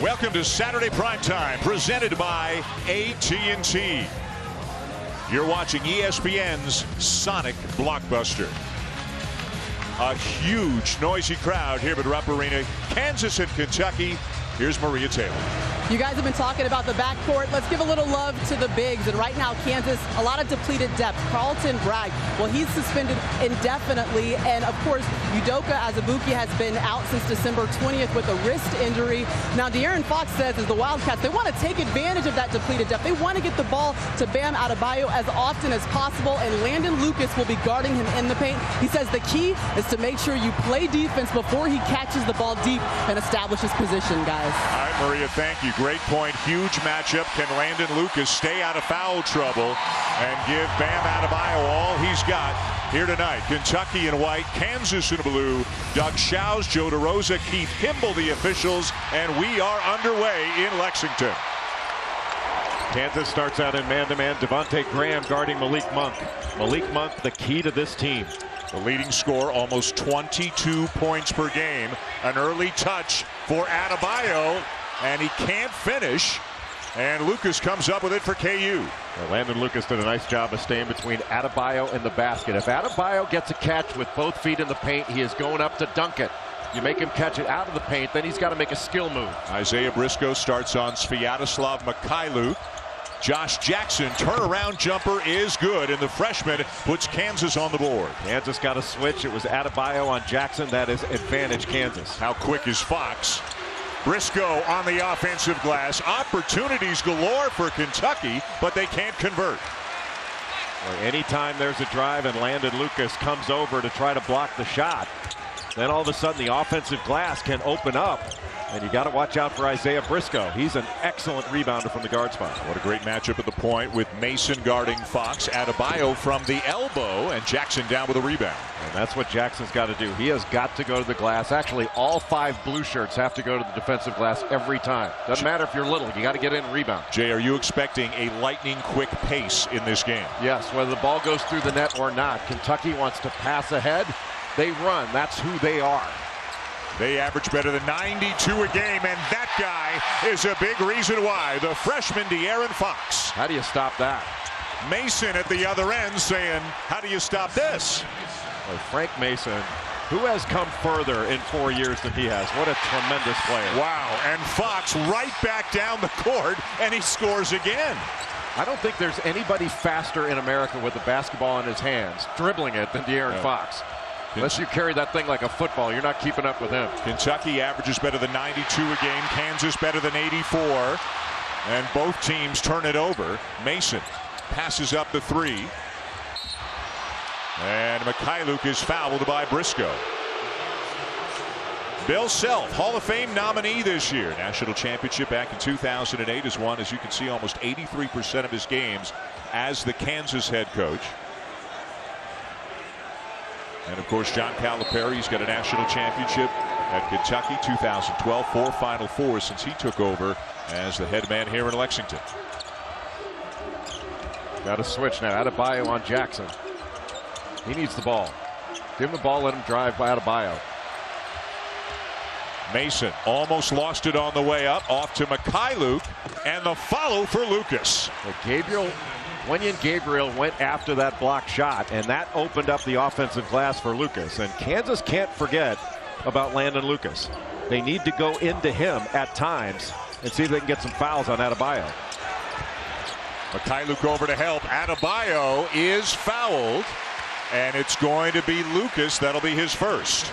Welcome to Saturday Primetime, presented by AT&T. You're watching ESPN's Sonic Blockbuster. A huge, noisy crowd here at Rupp Arena, Kansas and Kentucky. Here's Maria Taylor. You guys have been talking about the backcourt. Let's give a little love to the bigs. And right now, Kansas, a lot of depleted depth. Carlton Bragg, well, he's suspended indefinitely. And, of course, Udoka Azubuike has been out since December 20th with a wrist injury. Now, De'Aaron Fox says, as the Wildcats, they want to take advantage of that depleted depth. They want to get the ball to Bam Adebayo as often as possible. And Landon Lucas will be guarding him in the paint. He says the key is to make sure you play defense before he catches the ball deep and establishes position, guys. All right, Maria, thank you. Great point. Huge matchup. Can Landon Lucas stay out of foul trouble and give Bam Adebayo all he's got here tonight? Kentucky in white, Kansas in blue. Doug Shows, Joe DeRosa, Keith Kimble, the officials, and we are underway in Lexington. Kansas starts out in man-to-man. Devontae Graham guarding Malik Monk. Malik Monk, the key to this team. The leading scorer, almost 22 points per game. An early touch for Adebayo, and he can't finish. And Lucas comes up with it for KU. Well, Landon Lucas did a nice job of staying between Adebayo and the basket. If Adebayo gets a catch with both feet in the paint, he is going up to dunk it. You make him catch it out of the paint, then he's got to make a skill move. Isaiah Briscoe starts on Sviatoslav Mikhailuk. Josh Jackson, turnaround jumper is good, and the freshman puts Kansas on the board. Kansas got a switch. It was Adebayo on Jackson. That is advantage Kansas. How quick is Fox? Briscoe on the offensive glass. Opportunities galore for Kentucky, but they can't convert. Well, anytime there's a drive and Landon Lucas comes over to try to block the shot, then all of a sudden the offensive glass can open up. And you got to watch out for Isaiah Briscoe. He's an excellent rebounder from the guard spot. What a great matchup at the point with Mason guarding Fox. Adebayo from the elbow, and Jackson down with a rebound. And that's what Jackson's got to do. He has got to go to the glass. Actually, all 5 blue shirts have to go to the defensive glass every time. Doesn't matter if you're little. You got to get in and rebound. Jay, are you expecting a lightning quick pace in this game? Yes, whether the ball goes through the net or not. Kentucky wants to pass ahead. They run. That's who they are. They average better than 92 a game, and that guy is a big reason why. The freshman De'Aaron Fox. How do you stop that? Mason at the other end saying, how do you stop this? Well, Frank Mason, who has come further in 4 years than he has. What a tremendous player. Wow, and Fox right back down the court, and he scores again. I don't think there's anybody faster in America with the basketball in his hands, dribbling it, than De'Aaron Fox. Unless you carry that thing like a football, you're not keeping up with him. Kentucky averages better than 92 a game. Kansas better than 84. And both teams turn it over. Mason passes up the 3. And Mikhailuk is fouled by Briscoe. Bill Self, Hall of Fame nominee this year. National championship back in 2008 has won, as you can see, almost 83% of his games as the Kansas head coach. And, of course, John Calipari's got a national championship at Kentucky, 2012, 4 Final Fours since he took over as the head man here in Lexington. Got a switch now. Adebayo on Jackson. He needs the ball. Give him the ball, let him drive by Adebayo. Mason almost lost it on the way up, off to Mikhailuk, and the follow for Lucas. Wenyen Gabriel went after that block shot, and that opened up the offensive glass for Lucas. And Kansas can't forget about Landon Lucas. They need to go into him at times and see if they can get some fouls on Adebayo. Mikhailuk over to help. Adebayo is fouled, and it's going to be Lucas. That'll be his first.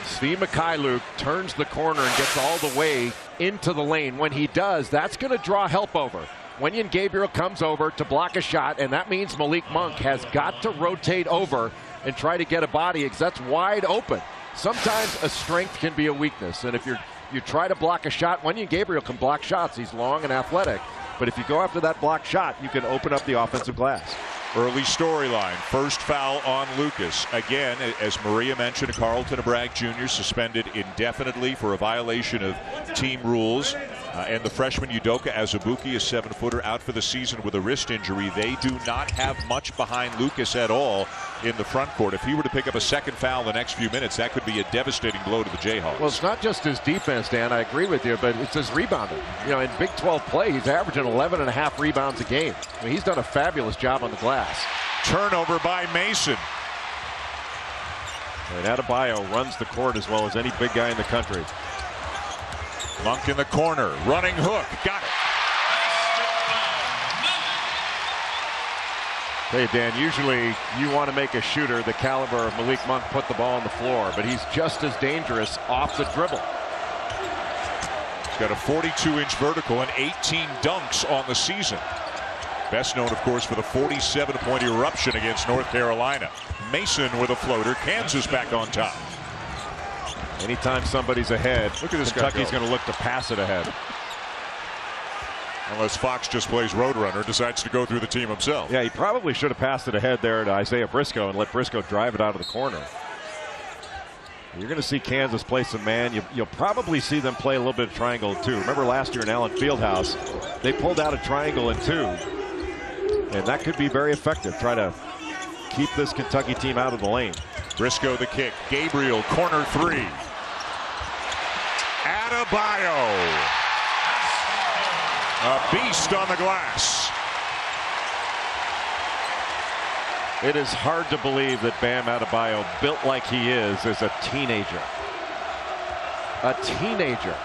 Steve Mikhailuk turns the corner and gets all the way into the lane. When he does, that's going to draw help over. Wenyen Gabriel comes over to block a shot, and that means Malik Monk has got to rotate over and try to get a body, because that's wide open. Sometimes a strength can be a weakness, and if you try to block a shot, Wenyen Gabriel can block shots. He's long and athletic, but if you go after that block shot, you can open up the offensive glass. Early storyline. First foul on Lucas. Again, as Maria mentioned, Carlton Bragg Jr. suspended indefinitely for a violation of team rules. And the freshman Udoka Azubuike, a 7-footer, out for the season with a wrist injury. They do not have much behind Lucas at all. in the front court. If he were to pick up a second foul in the next few minutes, that could be a devastating blow to the Jayhawks. Well, it's not just his defense, Dan. I agree with you, but it's his rebounding. You know, in Big 12 play, he's averaging 11.5 rebounds a game. I mean, he's done a fabulous job on the glass. Turnover by Mason. And Adebayo runs the court as well as any big guy in the country. Monk in the corner, running hook, got it. Hey, Dan, usually you want to make a shooter the caliber of Malik Monk put the ball on the floor, but he's just as dangerous off the dribble. He's got a 42-inch vertical and 18 dunks on the season. Best known, of course, for the 47-point eruption against North Carolina. Mason with a floater. Kansas back on top. Anytime somebody's ahead, look at this Kentucky's going to look to pass it ahead. Unless Fox just plays Roadrunner, decides to go through the team himself. Yeah, he probably should have passed it ahead there to Isaiah Briscoe and let Briscoe drive it out of the corner. You're going to see Kansas play some man. You'll probably see them play a little bit of triangle too. Remember last year in Allen Fieldhouse, they pulled out a triangle in 2. And that could be very effective. Try to keep this Kentucky team out of the lane. Briscoe the kick. Gabriel, corner 3. Adebayo. A beast on the glass. It is hard to believe that Bam Adebayo, built like he is a teenager. A teenager.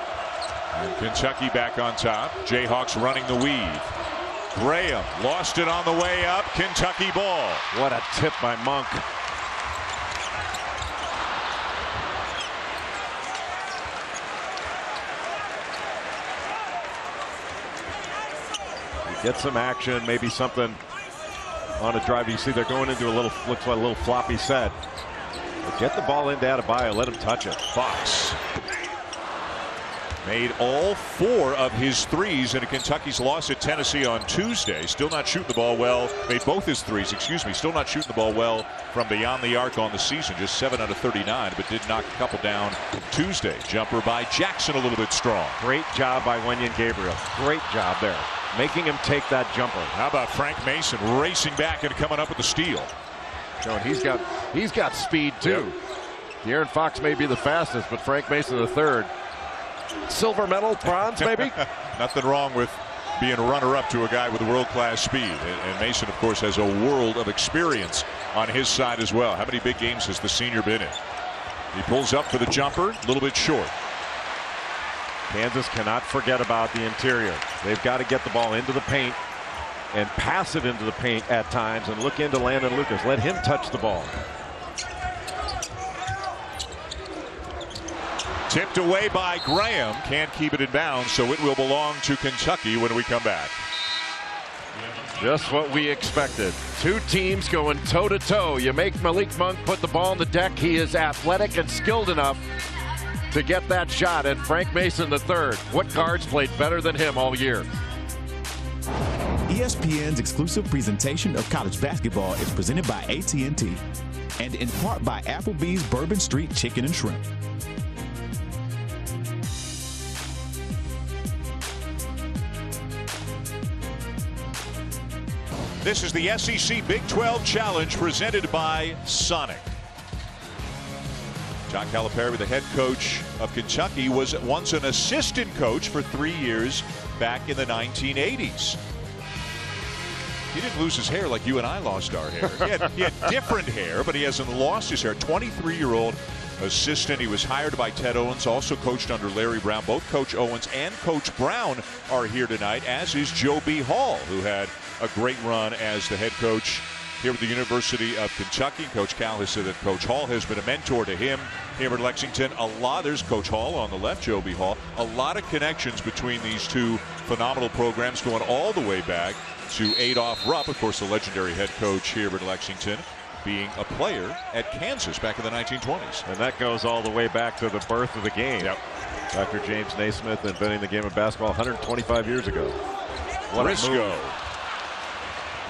And Kentucky back on top. Jayhawks running the weave. Graham lost it on the way up. Kentucky ball. What a tip by Monk. Get some action, maybe something on a drive. You see they're going into a little, looks like a little floppy set. But get the ball into Adebayo, let him touch it. Fox made all 4 of his threes in Kentucky's loss at Tennessee on Tuesday. Still not shooting the ball well. Made both his threes, excuse me. Still not shooting the ball well from beyond the arc on the season. Just 7 out of 39, but did knock a couple down Tuesday. Jumper by Jackson, a little bit strong. Great job by Wenyen Gabriel. Great job there, making him take that jumper. How about Frank Mason racing back and coming up with the steal? Showing he's got speed too. Yep. De'Aaron Fox may be the fastest, but Frank Mason the third. Silver medal, bronze maybe? Nothing wrong with being a runner-up to a guy with world-class speed. And Mason, of course, has a world of experience on his side as well. How many big games has the senior been in? He pulls up for the jumper, a little bit short. Kansas cannot forget about the interior. They've got to get the ball into the paint and pass it into the paint at times and look into Landon Lucas. Let him touch the ball. Tipped away by Graham. Can't keep it in bounds, so it will belong to Kentucky when we come back. Just what we expected. 2 teams going toe-to-toe. You make Malik Monk put the ball on the deck. He is athletic and skilled enough to get that shot. And Frank Mason the third. What guards played better than him all year? ESPN's exclusive presentation of college basketball is presented by AT&T and in part by Applebee's Bourbon Street Chicken and Shrimp. This is the SEC Big 12 Challenge presented by Sonic. John Calipari, the head coach of Kentucky, was once an assistant coach for 3 years back in the 1980s. He didn't lose his hair like you and I lost our hair. He had different hair, but he hasn't lost his hair. 23-year-old assistant. He was hired by Ted Owens, also coached under Larry Brown. Both Coach Owens and Coach Brown are here tonight, as is Joe B. Hall, who had a great run as the head coach here at the University of Kentucky. Coach Cal has said that Coach Hall has been a mentor to him here at Lexington. There's Coach Hall on the left, Joe B. Hall. A lot of connections between these two phenomenal programs going all the way back to Adolph Rupp, of course, the legendary head coach here at Lexington, being a player at Kansas back in the 1920s. And that goes all the way back to the birth of the game. Yep. Dr. James Naismith inventing the game of basketball 125 years ago. Briscoe.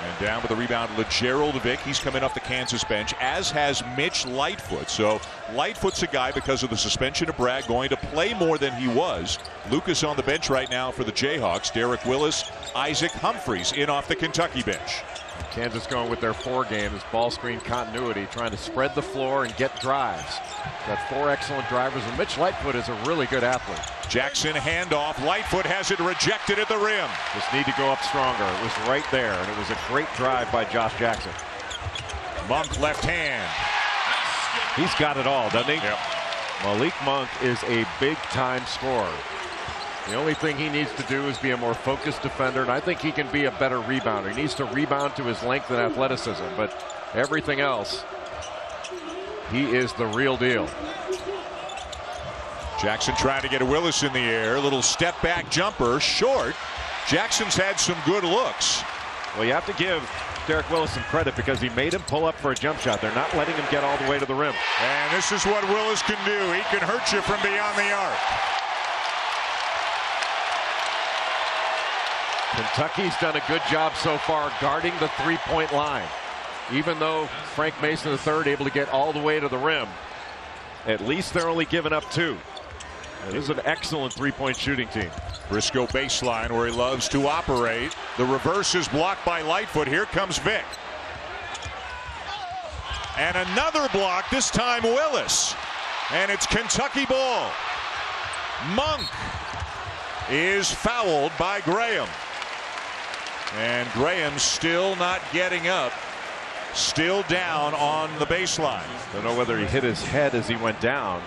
And down with the rebound, LeGerald Vick. He's coming off the Kansas bench, as has Mitch Lightfoot. So Lightfoot's a guy, because of the suspension of Bragg, going to play more than he was. Lucas on the bench right now for the Jayhawks. Derek Willis, Isaac Humphreys in off the Kentucky bench. Kansas going with their 4 game is ball screen continuity, trying to spread the floor and get drives. Got 4 excellent drivers, and Mitch Lightfoot is a really good athlete. Jackson handoff. Lightfoot has it rejected at the rim. Just need to go up stronger. It was right there, and it was a great drive by Josh Jackson. Monk left hand. He's got it all, doesn't he? Yep. Malik Monk is a big-time scorer. The only thing he needs to do is be a more focused defender, and I think he can be a better rebounder. He needs to rebound to his length and athleticism, but everything else, he is the real deal. Jackson trying to get Willis in the air. Little step back jumper, short. Jackson's had some good looks. Well, you have to give Derek Willis some credit because he made him pull up for a jump shot. They're not letting him get all the way to the rim. And this is what Willis can do. He can hurt you from beyond the arc. Kentucky's done a good job so far guarding the three-point line. Even though Frank Mason III able to get all the way to the rim, at least they're only giving up 2. It is an excellent three-point shooting team. Briscoe baseline where he loves to operate. The reverse is blocked by Lightfoot. Here comes Vic. And another block, this time Willis. And it's Kentucky ball. Monk is fouled by Graham. And Graham still not getting up. Still down on the baseline. Don't know whether he hit his head as he went down.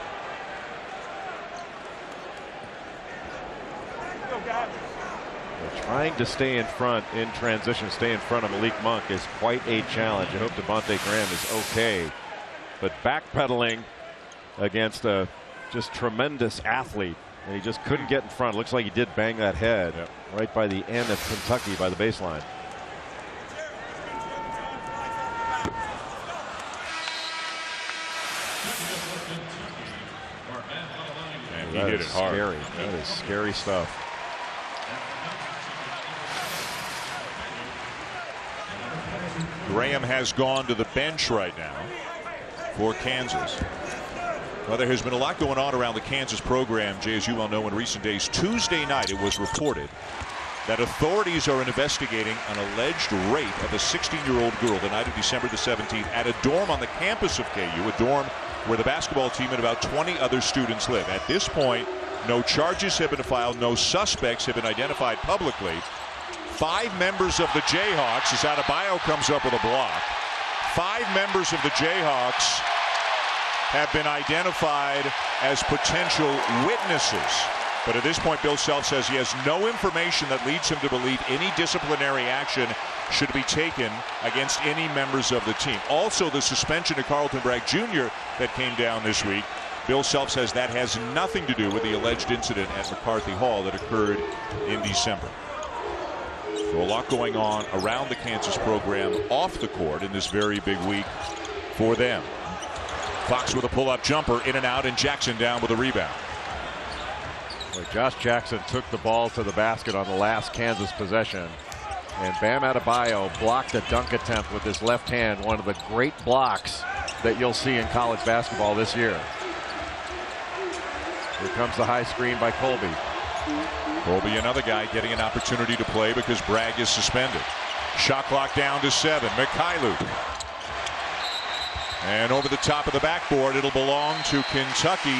But trying to stay in front in transition, stay in front of Malik Monk is quite a challenge. I hope Devontae Graham is okay. But backpedaling against a just tremendous athlete, and he just couldn't get in front. Looks like he did bang that head right by the end of Kentucky by the baseline. And he hit it hard. Scary. That is scary stuff. Graham has gone to the bench right now for Kansas. Well, there has been a lot going on around the Kansas program, Jay, as you well know, in recent days. Tuesday night, it was reported that authorities are investigating an alleged rape of a 16-year-old girl the night of December the 17th at a dorm on the campus of KU, a dorm where the basketball team and about 20 other students live. At this point, no charges have been filed, no suspects have been identified publicly. 5 members of the Jayhawks, as Adebayo comes up with a block, 5 members of the Jayhawks have been identified as potential witnesses. But at this point, Bill Self says he has no information that leads him to believe any disciplinary action should be taken against any members of the team. Also, the suspension of Carlton Bragg Jr. that came down this week, Bill Self says that has nothing to do with the alleged incident at McCarthy Hall that occurred in December. So a lot going on around the Kansas program off the court in this very big week for them. Fox with a pull-up jumper, in and out, and Jackson down with a rebound. Well, Josh Jackson took the ball to the basket on the last Kansas possession, and Bam Adebayo blocked a dunk attempt with his left hand, one of the great blocks that you'll see in college basketball this year. Here comes the high screen by Colby. Colby, another guy getting an opportunity to play because Bragg is suspended. Shot clock down to 7. Mikhailuk. And over the top of the backboard, it'll belong to Kentucky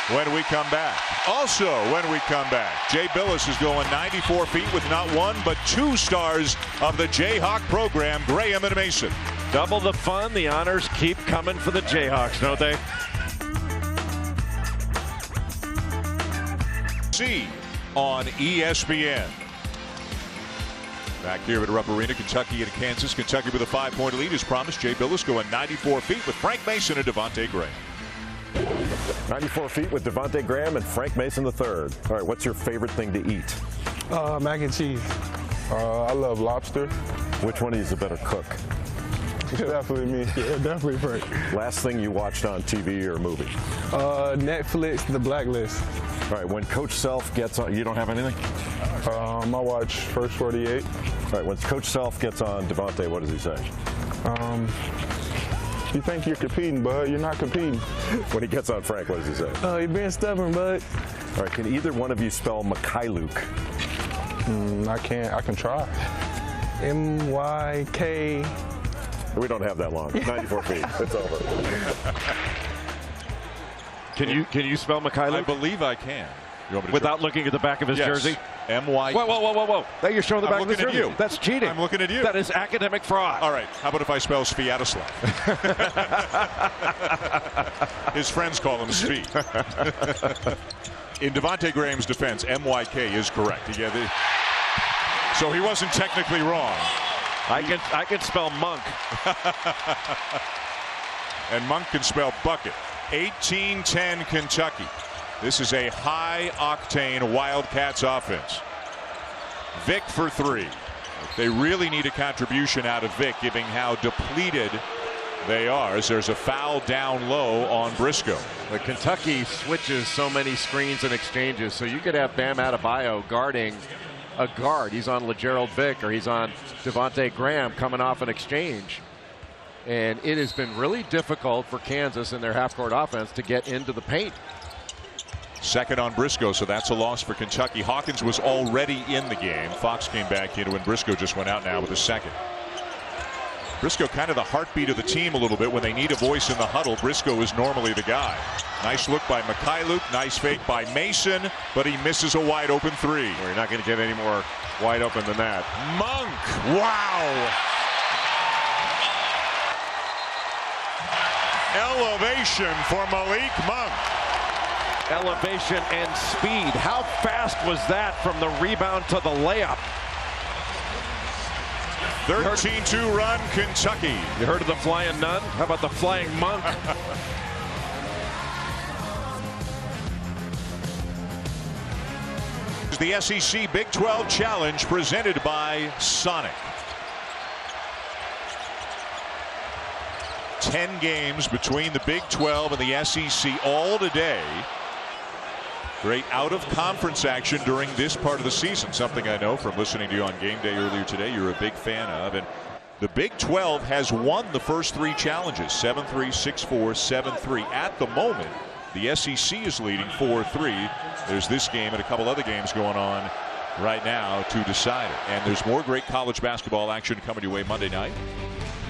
when we come back. Also, when we come back, Jay Billis is going 94 feet with not one but 2 stars of the Jayhawk program, Graham and Mason. Double the fun. The honors keep coming for the Jayhawks, don't they? See on ESPN. Back here at Rupp Arena, Kentucky and Kansas. Kentucky with a 5-point lead as promised. Jay Billis going 94 feet with Frank Mason and Devontae Graham. 94 feet with Devontae Graham and Frank Mason III. All right, what's your favorite thing to eat? Mac and cheese. I love lobster. Which one of you is a better cook? Definitely me. Yeah, definitely Frank. Last thing you watched on TV or movie? Netflix, The Blacklist. All right, when Coach Self gets on, you don't have anything? I watch First 48. All right, when Coach Self gets on Devontae, what does he say? You think you're competing, bud. You're not competing. When he gets on Frank, what does he say? You're being stubborn, bud. All right, can either one of you spell Mikhailuk? I can't. I can try. MYK. We don't have that long. 94 feet. It's over. Can you spell Mikhailuk? I believe I can. You want me to Without try? looking at the back of his jersey? M-Y. Whoa. There you're showing the I'm back of his looking at jersey. you. That's cheating. I'm looking at you. That is academic fraud. All right. How about if I spell Sviatoslav? His friends call him Svi. In Devontae Graham's defense, MYK is correct. So he wasn't technically wrong. I can spell Monk. And Monk can spell bucket. 18-10 Kentucky. This is a high-octane Wildcats offense. Vic for three. They really need a contribution out of Vic, given how depleted they are, as there's a foul down low on Briscoe. But Kentucky switches so many screens and exchanges, so you could have Bam Adebayo guarding a guard. He's on LeGerald Vic, or he's on Devontae Graham coming off an exchange. And it has been really difficult for Kansas in their half-court offense to get into the paint. Second on Briscoe, so that's a loss for Kentucky. Hawkins was already in the game. Fox came back in when Briscoe just went out now with a second. Briscoe kind of the heartbeat of the team a little bit. When they need a voice in the huddle, Briscoe is normally the guy. Nice look by Mikhailuk. Nice fake by Mason, but he misses a wide open three. Well, you're not going to get any more wide open than that. Monk. Wow. Elevation for Malik Monk. Elevation and speed. How fast was that from the rebound to the layup? 13-2 run, Kentucky. You heard of the flying nun? How about the flying monk? The SEC Big 12 Challenge presented by Sonic. 10 games between the Big 12 and the SEC all today. Great out-of-conference action during this part of the season, something I know from listening to you on Game Day earlier today you're a big fan of. And the Big 12 has won the first three challenges, 7-3, 6-4, 7-3. At the moment, the SEC is leading 4-3. There's this game and a couple other games going on right now to decide it. And there's more great college basketball action coming your way Monday night.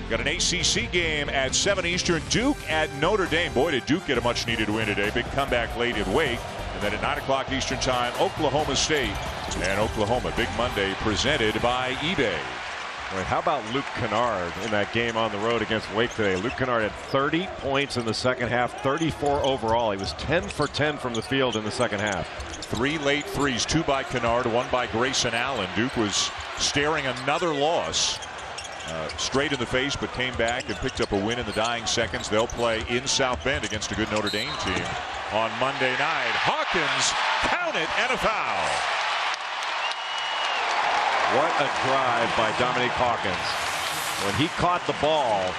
Got an ACC game at 7 Eastern. Duke at Notre Dame. Boy, did Duke get a much-needed win today. Big comeback late in Wake. And then at 9 o'clock Eastern time, Oklahoma State and Oklahoma. Big Monday presented by eBay. Right, how about Luke Kennard in that game on the road against Wake today? Luke Kennard had 30 points in the second half, 34 overall. He was 10 for 10 from the field in the second half. 3 late threes, 2 by Kennard, 1 by Grayson Allen. Duke was staring another loss straight in the face, but came back and picked up a win in the dying seconds. They'll play in South Bend against a good Notre Dame team on Monday night. Hawkins, count it, and a foul. What a drive by Dominique Hawkins. When he caught the ball,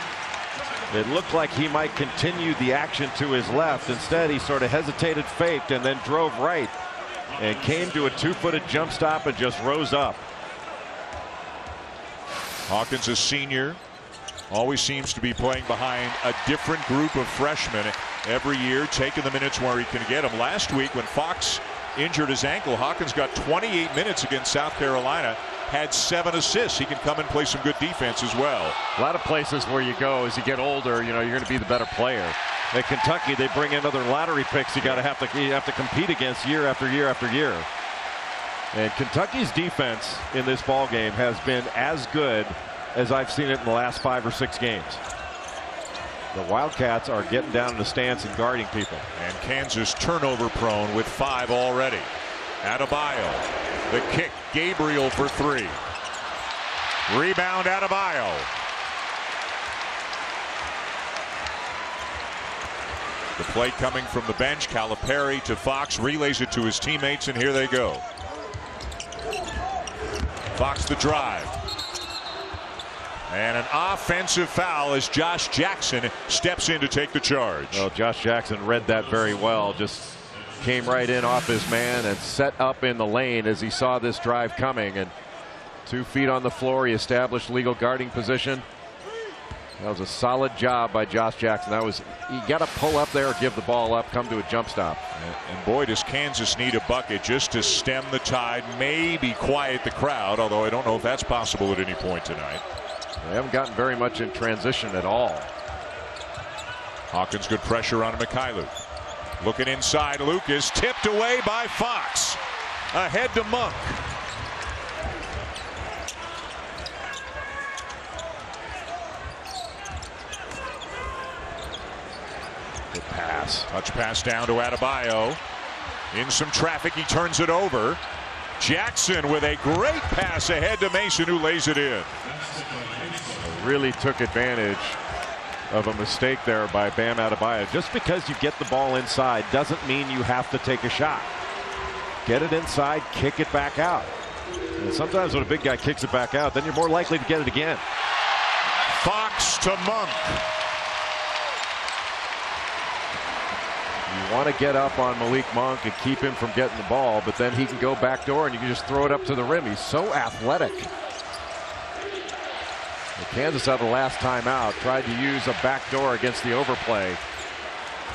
it looked like he might continue the action to his left. Instead, he sort of hesitated, faked, and then drove right and came to a two-footed jump stop and just rose up. Hawkins, a senior, always seems to be playing behind a different group of freshmen every year, taking the minutes where he can get them. Last week when Fox injured his ankle, Hawkins got 28 minutes against South Carolina, had 7 assists. He can come and play some good defense as well. A lot of places where you go as you get older, you know, you're going to be the better player. At Kentucky, they bring in other lottery picks you have to compete against year after year after year. And Kentucky's defense in this ball game has been as good as I've seen it in the last 5 or 6 games. The Wildcats are getting down in the stance and guarding people. And Kansas turnover prone with 5 already. Adebayo, the kick, Gabriel for 3. Rebound, Adebayo. The play coming from the bench. Calipari to Fox, relays it to his teammates, and here they go. Fox the drive. And an offensive foul as Josh Jackson steps in to take the charge. Well, Josh Jackson read that very well. Just came right in off his man and set up in the lane as he saw this drive coming. And 2 feet on the floor, he established legal guarding position. That was a solid job by Josh Jackson. That was, you got to pull up there, give the ball up, come to a jump stop. And boy, does Kansas need a bucket just to stem the tide, maybe quiet the crowd, although I don't know if that's possible at any point tonight. They haven't gotten very much in transition at all. Hawkins, good pressure on Mikhailuk. Looking inside, Lucas tipped away by Fox. Ahead to Monk. Good pass. Touch pass down to Adebayo. In some traffic, he turns it over. Jackson with a great pass ahead to Mason, who lays it in. Really took advantage of a mistake there by Bam Adebayo. Just because you get the ball inside doesn't mean you have to take a shot. Get it inside, kick it back out. And sometimes when a big guy kicks it back out, then you're more likely to get it again. Fox to Monk. You want to get up on Malik Monk and keep him from getting the ball, but then he can go back door and you can just throw it up to the rim. He's so athletic. Kansas out the last timeout tried to use a backdoor against the overplay.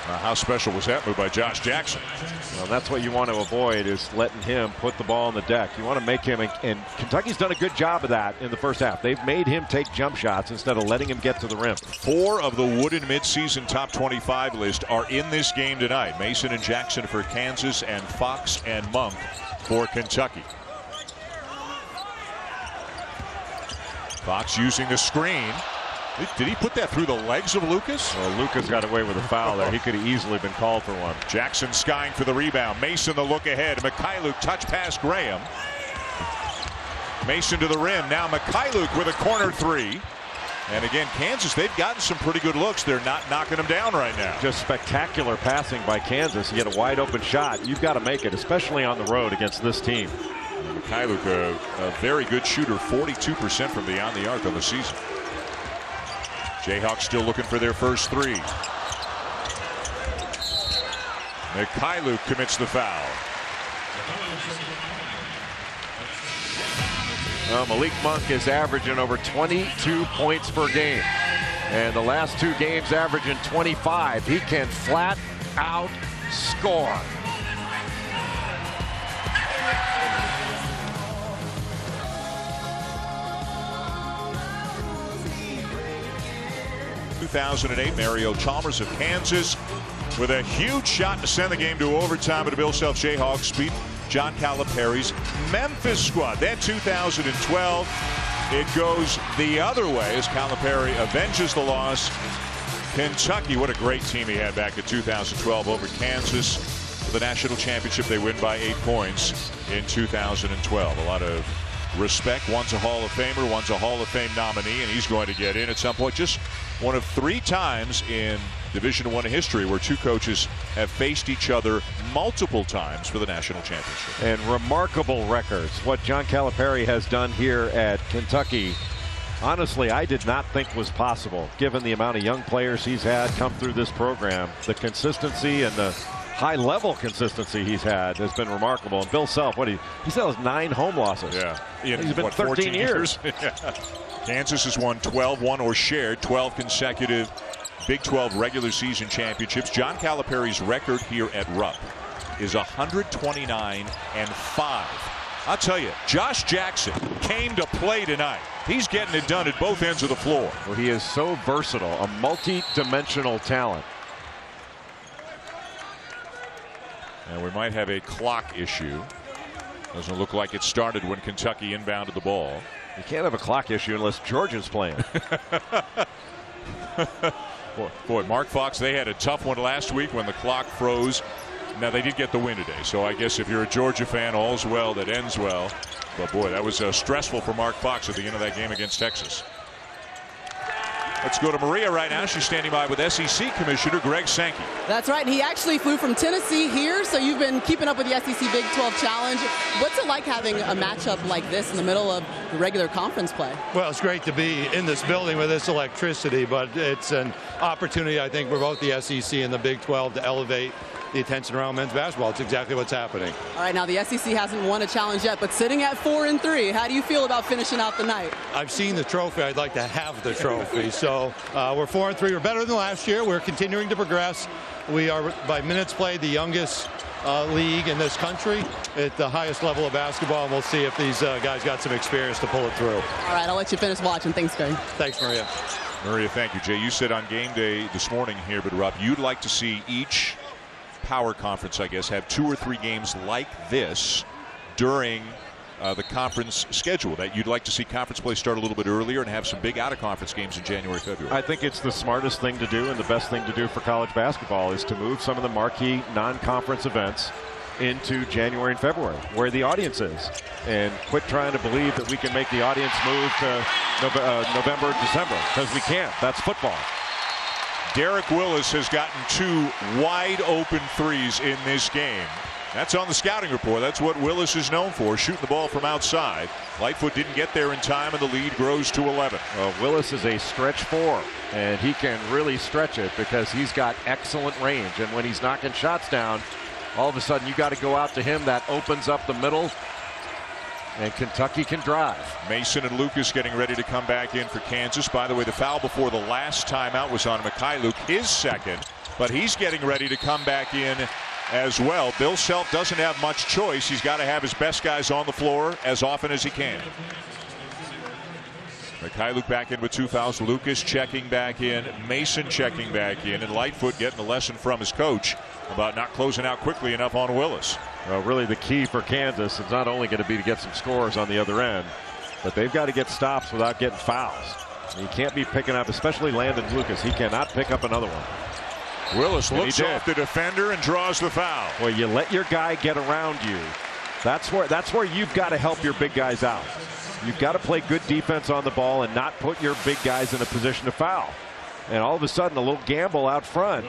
How special was that move by Josh Jackson? Well, that's what you want to avoid, is letting him put the ball on the deck. You want to make him, and Kentucky's done a good job of that in the first half. They've made him take jump shots instead of letting him get to the rim. 4 of the Wooden midseason top 25 list are in this game tonight. Mason and Jackson for Kansas, and Fox and Monk for Kentucky. Fox using the screen. Did he put that through the legs of Lucas? Well, Lucas got away with a foul there. He could have easily been called for one. Jackson skying for the rebound. Mason the look ahead. Mikhailuk touch pass Graham. Mason to the rim. Now Mikhailuk with a corner three. And again, Kansas, they've gotten some pretty good looks. They're not knocking them down right now. Just spectacular passing by Kansas. You get a wide open shot, you've got to make it, especially on the road against this team. Mikhailuk, a very good shooter, 42% from beyond the arc on the season. Jayhawks still looking for their first three. Mikhailuk commits the foul. Well, Malik Monk is averaging over 22 points per game. And the last 2 games averaging 25. He can flat out score. In 2008, Mario Chalmers of Kansas with a huge shot to send the game to overtime, but the Bill Self Jayhawks beat John Calipari's Memphis squad. Then 2012, it goes the other way as Calipari avenges the loss. Kentucky, what a great team he had back in 2012 over Kansas. For the national championship, they win by 8 points in 2012. A lot of respect. One's a Hall of Famer, one's a Hall of Fame nominee, and he's going to get in at some point. Just one of 3 times in Division I history where 2 coaches have faced each other multiple times for the national championship. And remarkable records. What John Calipari has done here at Kentucky, honestly, I did not think was possible, given the amount of young players he's had come through this program. The consistency and the high-level consistency he's had has been remarkable. And Bill Self, he still has 9 home losses. Yeah, he's been 13 years. Kansas has won 12, won or shared 12 consecutive Big 12 regular season championships. John Calipari's record here at Rupp is 129-5. I'll tell you, Josh Jackson came to play tonight. He's getting it done at both ends of the floor. Well, he is so versatile, a multi-dimensional talent. And we might have a clock issue. Doesn't look like it started when Kentucky inbounded the ball. You can't have a clock issue unless Georgia's playing. Boy, Mark Fox, they had a tough one last week when the clock froze. Now, they did get the win today, so I guess if you're a Georgia fan, all's well that ends well. But, boy, that was stressful for Mark Fox at the end of that game against Texas. Let's go to Maria right now. She's standing by with SEC Commissioner Greg Sankey. That's right. He actually flew from Tennessee here, so you've been keeping up with the SEC Big 12 Challenge. What's it like having a matchup like this in the middle of the regular conference play? Well, it's great to be in this building with this electricity, but it's an opportunity, I think, for both the SEC and the Big 12 to elevate the attention around men's basketball. It's exactly what's happening. All right, now the SEC hasn't won a challenge yet, but sitting at 4-3, how do you feel about finishing out the night? I've seen the trophy. I'd like to have the trophy. So So we're 4-3. We're better than last year. We're continuing to progress. We are, by minutes played, the youngest league in this country at the highest level of basketball, and we'll see if these guys got some experience to pull it through. All right, I'll let you finish watching. Thanks, Greg. Thanks, Maria. Maria, thank you. Jay, you said on game day this morning here, but Rob, you'd like to see each power conference, I guess, have 2 or 3 games like this during the conference schedule, that you'd like to see conference play start a little bit earlier and have some big out-of-conference games in January, February. I think it's the smartest thing to do and the best thing to do for college basketball is to move some of the marquee non-conference events into January and February, where the audience is, and quit trying to believe that we can make the audience move to November, December, because we can't. That's football. Derek Willis has gotten 2 wide-open threes in this game. That's on the scouting report. That's what Willis is known for, shooting the ball from outside. Lightfoot didn't get there in time, and the lead grows to 11. Well, Willis is a stretch 4, and he can really stretch it because he's got excellent range. And when he's knocking shots down, all of a sudden you got to go out to him. That opens up the middle, and Kentucky can drive. Mason and Lucas getting ready to come back in for Kansas. By the way, the foul before the last timeout was on Mikhailuk, his second, but he's getting ready to come back in as well. Bill Self doesn't have much choice. He's got to have his best guys on the floor as often as he can. Mikhailuk back in with 2 fouls. Lucas checking back in. Mason checking back in. And Lightfoot getting a lesson from his coach about not closing out quickly enough on Willis. Well, really the key for Kansas is not only going to be to get some scores on the other end, but they've got to get stops without getting fouls. You can't be picking up, especially Landon Lucas. He cannot pick up another one. Willis looks off the defender and draws the foul. Well, you let your guy get around you. That's where you've got to help your big guys out. You've got to play good defense on the ball and not put your big guys in a position to foul. And all of a sudden, a little gamble out front.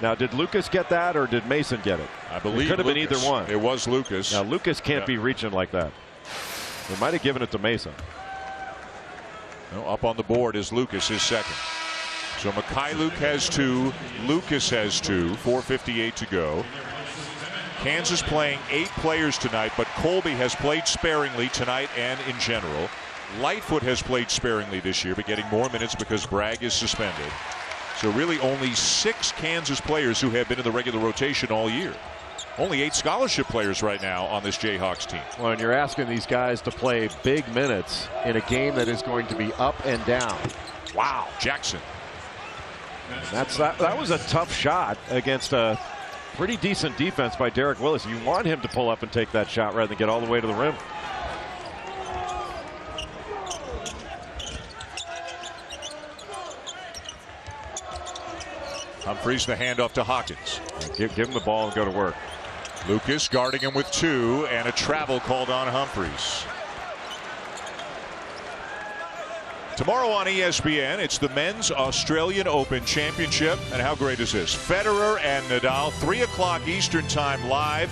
Now, did Lucas get that or did Mason get it? I believe it could have been either one. It was Lucas. Now, Lucas can't be reaching like that. They might have given it to Mason. No, up on the board is Lucas, his second. So Mikhailuk has 2, Lucas has 2, 4:58 to go. Kansas playing 8 players tonight, but Colby has played sparingly tonight and in general. Lightfoot has played sparingly this year, but getting more minutes because Bragg is suspended. So really only 6 Kansas players who have been in the regular rotation all year. Only 8 scholarship players right now on this Jayhawks team. Well, and you're asking these guys to play big minutes in a game that is going to be up and down. Wow, Jackson. That was a tough shot against a pretty decent defense by Derek Willis. You want him to pull up and take that shot rather than get all the way to the rim. Humphries the handoff to Hawkins. Give him the ball and go to work. Lucas guarding him with 2, and a travel called on Humphries. Tomorrow on ESPN, it's the Men's Australian Open Championship. And how great is this? Federer and Nadal, 3 o'clock Eastern Time live.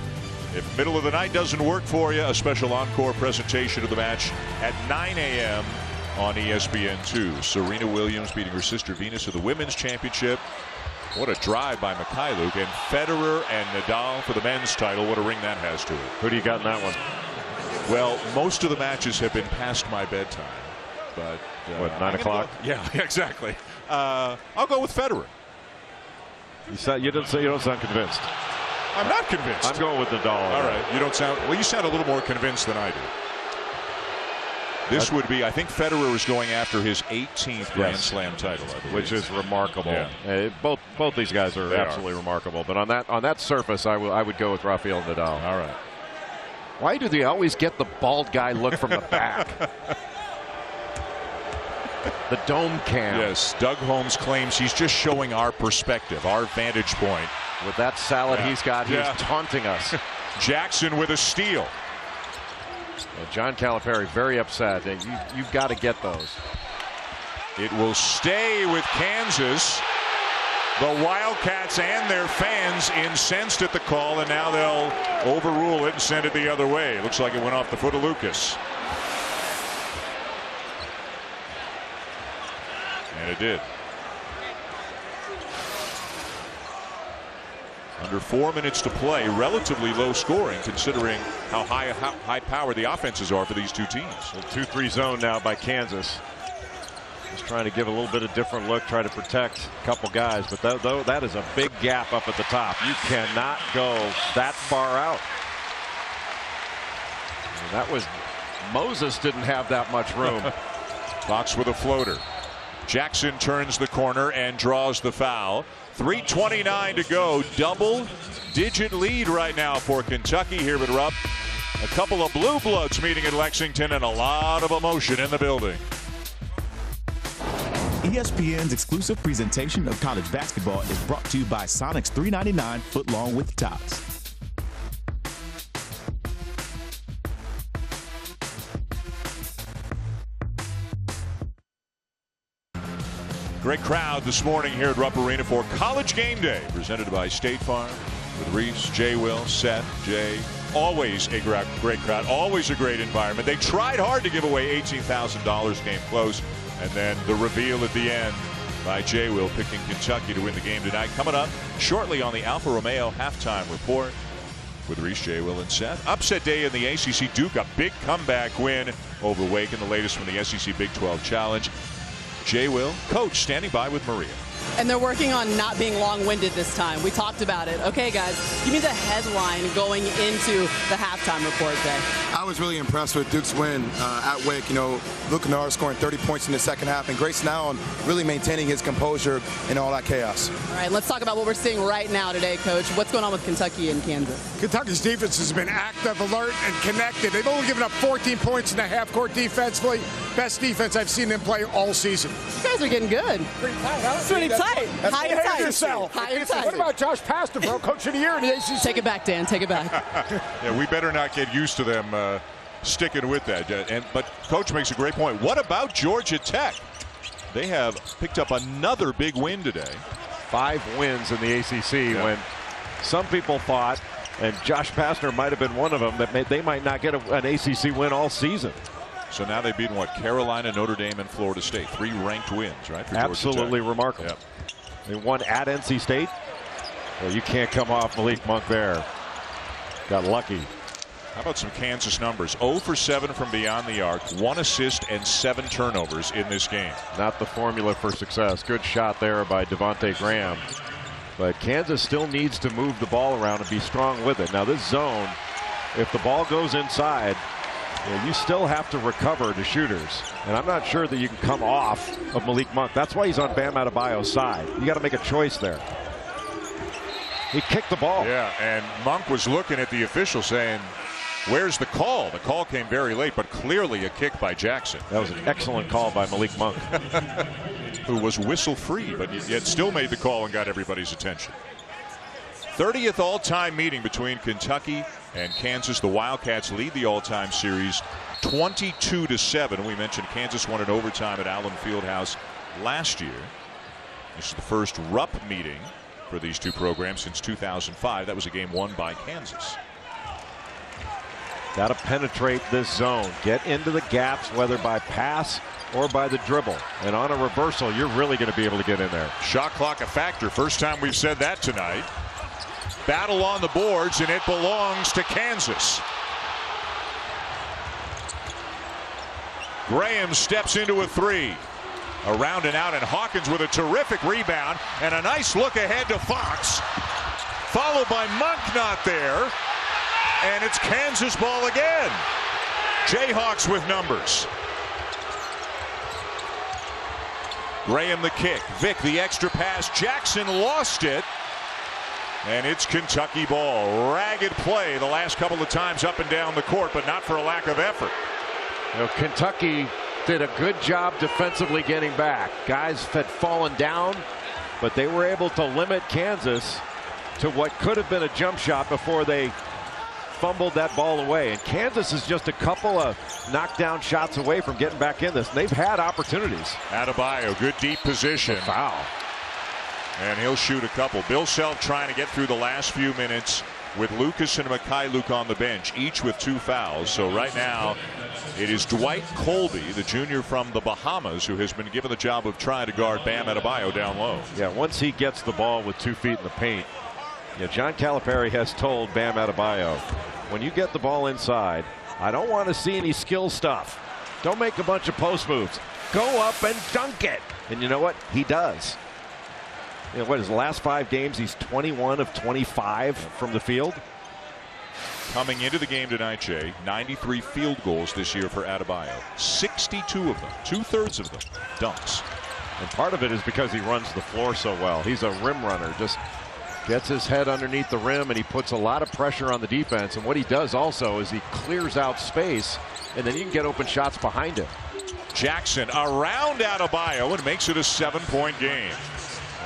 If middle of the night doesn't work for you, a special encore presentation of the match at 9 a.m. on ESPN2. Serena Williams beating her sister Venus of the Women's Championship. What a drive by Mikhailuk. And Federer and Nadal for the men's title. What a ring that has to it. Who do you got in that one? Well, most of the matches have been past my bedtime. But what, 9 o'clock? Yeah, exactly. I'll go with Federer. You don't sound convinced. I'm not convinced. I'm going with Nadal. All right. You don't sound. Well, you sound a little more convinced than I do. This would be. I think Federer is going after his 18th Grand Slam title, I believe. Which is remarkable. Yeah. Both these guys are absolutely remarkable. But on that surface, I would go with Rafael Nadal. All right. Why do they always get the bald guy look from the back? The dome cam. Yes, Doug Holmes claims he's just showing our perspective, our vantage point. With that salad he's got, he's taunting us. Jackson with a steal. Well, John Calipari very upset. You've got to get those. It will stay with Kansas. The Wildcats and their fans incensed at the call, and now they'll overrule it and send it the other way. It looks like it went off the foot of Lucas. And it did. Under 4 minutes to play, relatively low scoring considering how high powered the offenses are for these two teams. A 2-3 zone now by Kansas. Just trying to give a little bit of different look, try to protect a couple guys, but that is a big gap up at the top. You cannot go that far out. And that was Moses didn't have that much room. Fox with a floater. Jackson turns the corner and draws the foul. 3:29 to go. Double-digit lead right now for Kentucky here at Rupp. A couple of blue bloods meeting in Lexington and a lot of emotion in the building. ESPN's exclusive presentation of college basketball is brought to you by Sonic's $3.99 foot-long width tops. Great crowd this morning here at Rupp Arena for College Game Day, presented by State Farm with Reese, Jay, Will, Seth, Jay. Always a great crowd, always a great environment. They tried hard to give away $18,000, came close, and then the reveal at the end by Jay Will picking Kentucky to win the game tonight. Coming up shortly on the Alfa Romeo halftime report with Reese, Jay, Will, and Seth. Upset day in the ACC. Duke, a big comeback win over Wake in the latest from the SEC Big 12 Challenge. Jay Will, coach, standing by with Maria. And they're working on not being long-winded this time. We talked about it. Okay, guys, give me the headline going into the halftime report day. I was really impressed with Duke's win at Wake. You know, Luke Kennard scoring 30 points in the second half, and Grayson Allen really maintaining his composure in all that chaos. All right, let's talk about what we're seeing right now today, Coach. What's going on with Kentucky and Kansas? Kentucky's defense has been active, alert, and connected. They've only given up 14 points in the half-court defensively. Best defense I've seen them play all season. You guys are getting good. Pretty tight, huh? It's pretty tight. High and tight. Yourself. High and tight. What about Josh Pastafaro, Coach of the Year in the ACC? Take it back, Dan. Take it back. Yeah, we better not get used to them sticking with that. But Coach makes a great point. What about Georgia Tech? They have picked up another big win today. 5 wins in the ACC when some people thought, and Josh Pastner might have been one of them, that they might not get an ACC win all season. So now they've beaten what? Carolina, Notre Dame, and Florida State. 3 ranked wins, right? For Absolutely remarkable. Yep. They won at NC State. Well, you can't come off Malik Monk there. Got lucky. How about some Kansas numbers? 0 for 7 from beyond the arc, 1 assist and 7 turnovers in this game. Not the formula for success. Good shot there by Devontae Graham. But Kansas still needs to move the ball around and be strong with it. Now this zone, if the ball goes inside, you still have to recover to shooters. And I'm not sure that you can come off of Malik Monk. That's why he's on Bam Adebayo's side. You got to make a choice there. He kicked the ball. Yeah, and Monk was looking at the official saying, where's the call? The call came very late, but clearly a kick by Jackson. That was an excellent call by Malik Monk. Who was whistle-free, but yet still made the call and got everybody's attention. 30th all-time meeting between Kentucky and Kansas. The Wildcats lead the all-time series 22-7. We mentioned Kansas won in overtime at Allen Fieldhouse last year. This is the first Rupp meeting for these two programs since 2005. That was a game won by Kansas. Got to penetrate this zone. Get into the gaps, whether by pass or by the dribble. And on a reversal, you're really going to be able to get in there. Shot clock a factor. First time we've said that tonight. Battle on the boards, and it belongs to Kansas. Graham steps into a 3. Around and out, and Hawkins with a terrific rebound and a nice look ahead to Fox. Followed by Monk not there. And it's Kansas ball again. Jayhawks with numbers. Graham the kick. Vick the extra pass. Jackson lost it. And it's Kentucky ball. Ragged play the last couple of times up and down the court, but not for a lack of effort. You know, Kentucky did a good job defensively getting back. Guys had fallen down, but they were able to limit Kansas to what could have been a jump shot before they fumbled that ball away. And Kansas is just a couple of knockdown shots away from getting back in this. And they've had opportunities. Adebayo, good deep position. Foul. And he'll shoot a couple. Bill Self trying to get through the last few minutes with Lucas and Mikhailuk on the bench, each with 2 fouls. So right now it is Dwight Colby, the junior from the Bahamas, who has been given the job of trying to guard Bam Adebayo down low. Yeah, once he gets the ball with 2 feet in the paint, John Calipari has told Bam Adebayo, when you get the ball inside, I don't want to see any skill stuff. Don't make a bunch of post moves. Go up and dunk it. And you know what? He does. You know what, his last 5 games, he's 21 of 25 from the field. Coming into the game tonight, Jay, 93 field goals this year for Adebayo. 62 of them, 2/3 of them, dunks. And part of it is because he runs the floor so well. He's a rim runner, just gets his head underneath the rim, and he puts a lot of pressure on the defense. And what he does also is he clears out space, and then you can get open shots behind him. Jackson around Adebayo and makes it a 7-point game.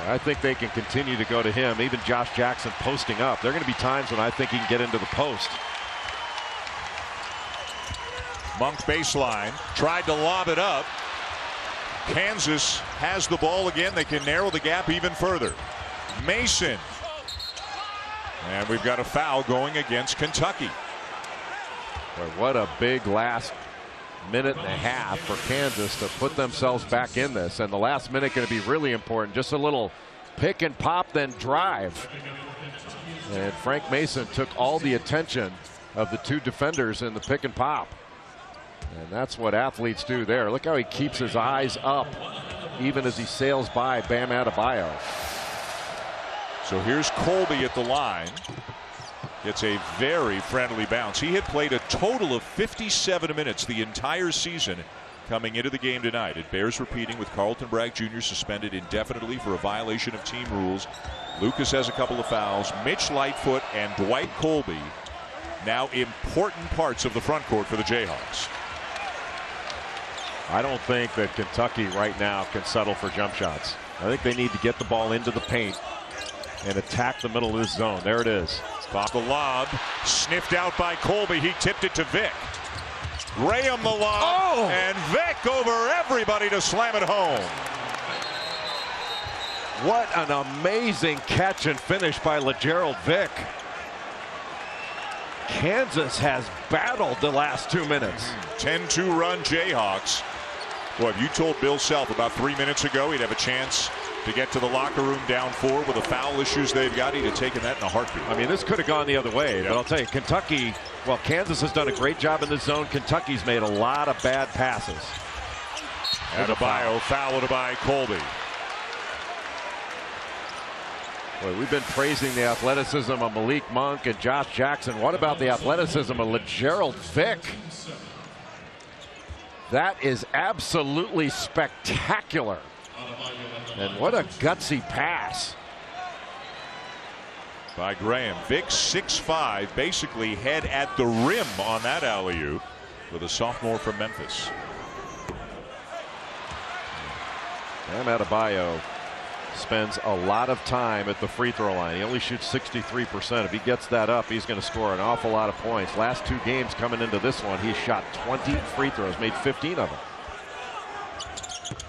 I think they can continue to go to him. Even Josh Jackson posting up. There are going to be times when I think he can get into the post. Monk baseline, tried to lob it up. Kansas has the ball again. They can narrow the gap even further. Mason. And we've got a foul going against Kentucky. Boy, what a big last minute and a half for Kansas to put themselves back in this. And the last minute going to be really important. Just a little pick and pop, then drive. And Frank Mason took all the attention of the 2 defenders in the pick and pop. And that's what athletes do there. Look how he keeps his eyes up even as he sails by Bam Adebayo. So here's Colby at the line. Gets a very friendly bounce. He had played a total of 57 minutes the entire season coming into the game tonight. It bears repeating with Carlton Bragg Jr. suspended indefinitely for a violation of team rules. Lucas has a couple of fouls. Mitch Lightfoot and Dwight Colby now important parts of the front court for the Jayhawks. I don't think that Kentucky right now can settle for jump shots. I think they need to get the ball into the paint and attack the middle of this zone. There it is. Bob the lob, sniffed out by Colby. He tipped it to Vic. Graham the lob, and Vic over everybody to slam it home. What an amazing catch and finish by LeGerald Vic. Kansas has battled the last 2 minutes. 10-2 run Jayhawks. Boy, if you told Bill Self about 3 minutes ago he'd have a chance to get to the locker room down 4 with the foul issues they've got, he'd have taken that in a heartbeat. I mean, this could have gone the other way, but I'll tell you, Kentucky, well, Kansas has done a great job in this zone. Kentucky's made a lot of bad passes. Adebayo fouled by Colby. Boy, we've been praising the athleticism of Malik Monk and Josh Jackson. What about the athleticism of LeGerald Vic? That is absolutely spectacular. And what a gutsy pass by Graham. Vic 6'5", basically head at the rim on that alley-oop with a sophomore from Memphis. Bam Adebayo spends a lot of time at the free throw line. He only shoots 63%. If he gets that up, he's going to score an awful lot of points. Last 2 games coming into this one, he's shot 20 free throws, made 15 of them.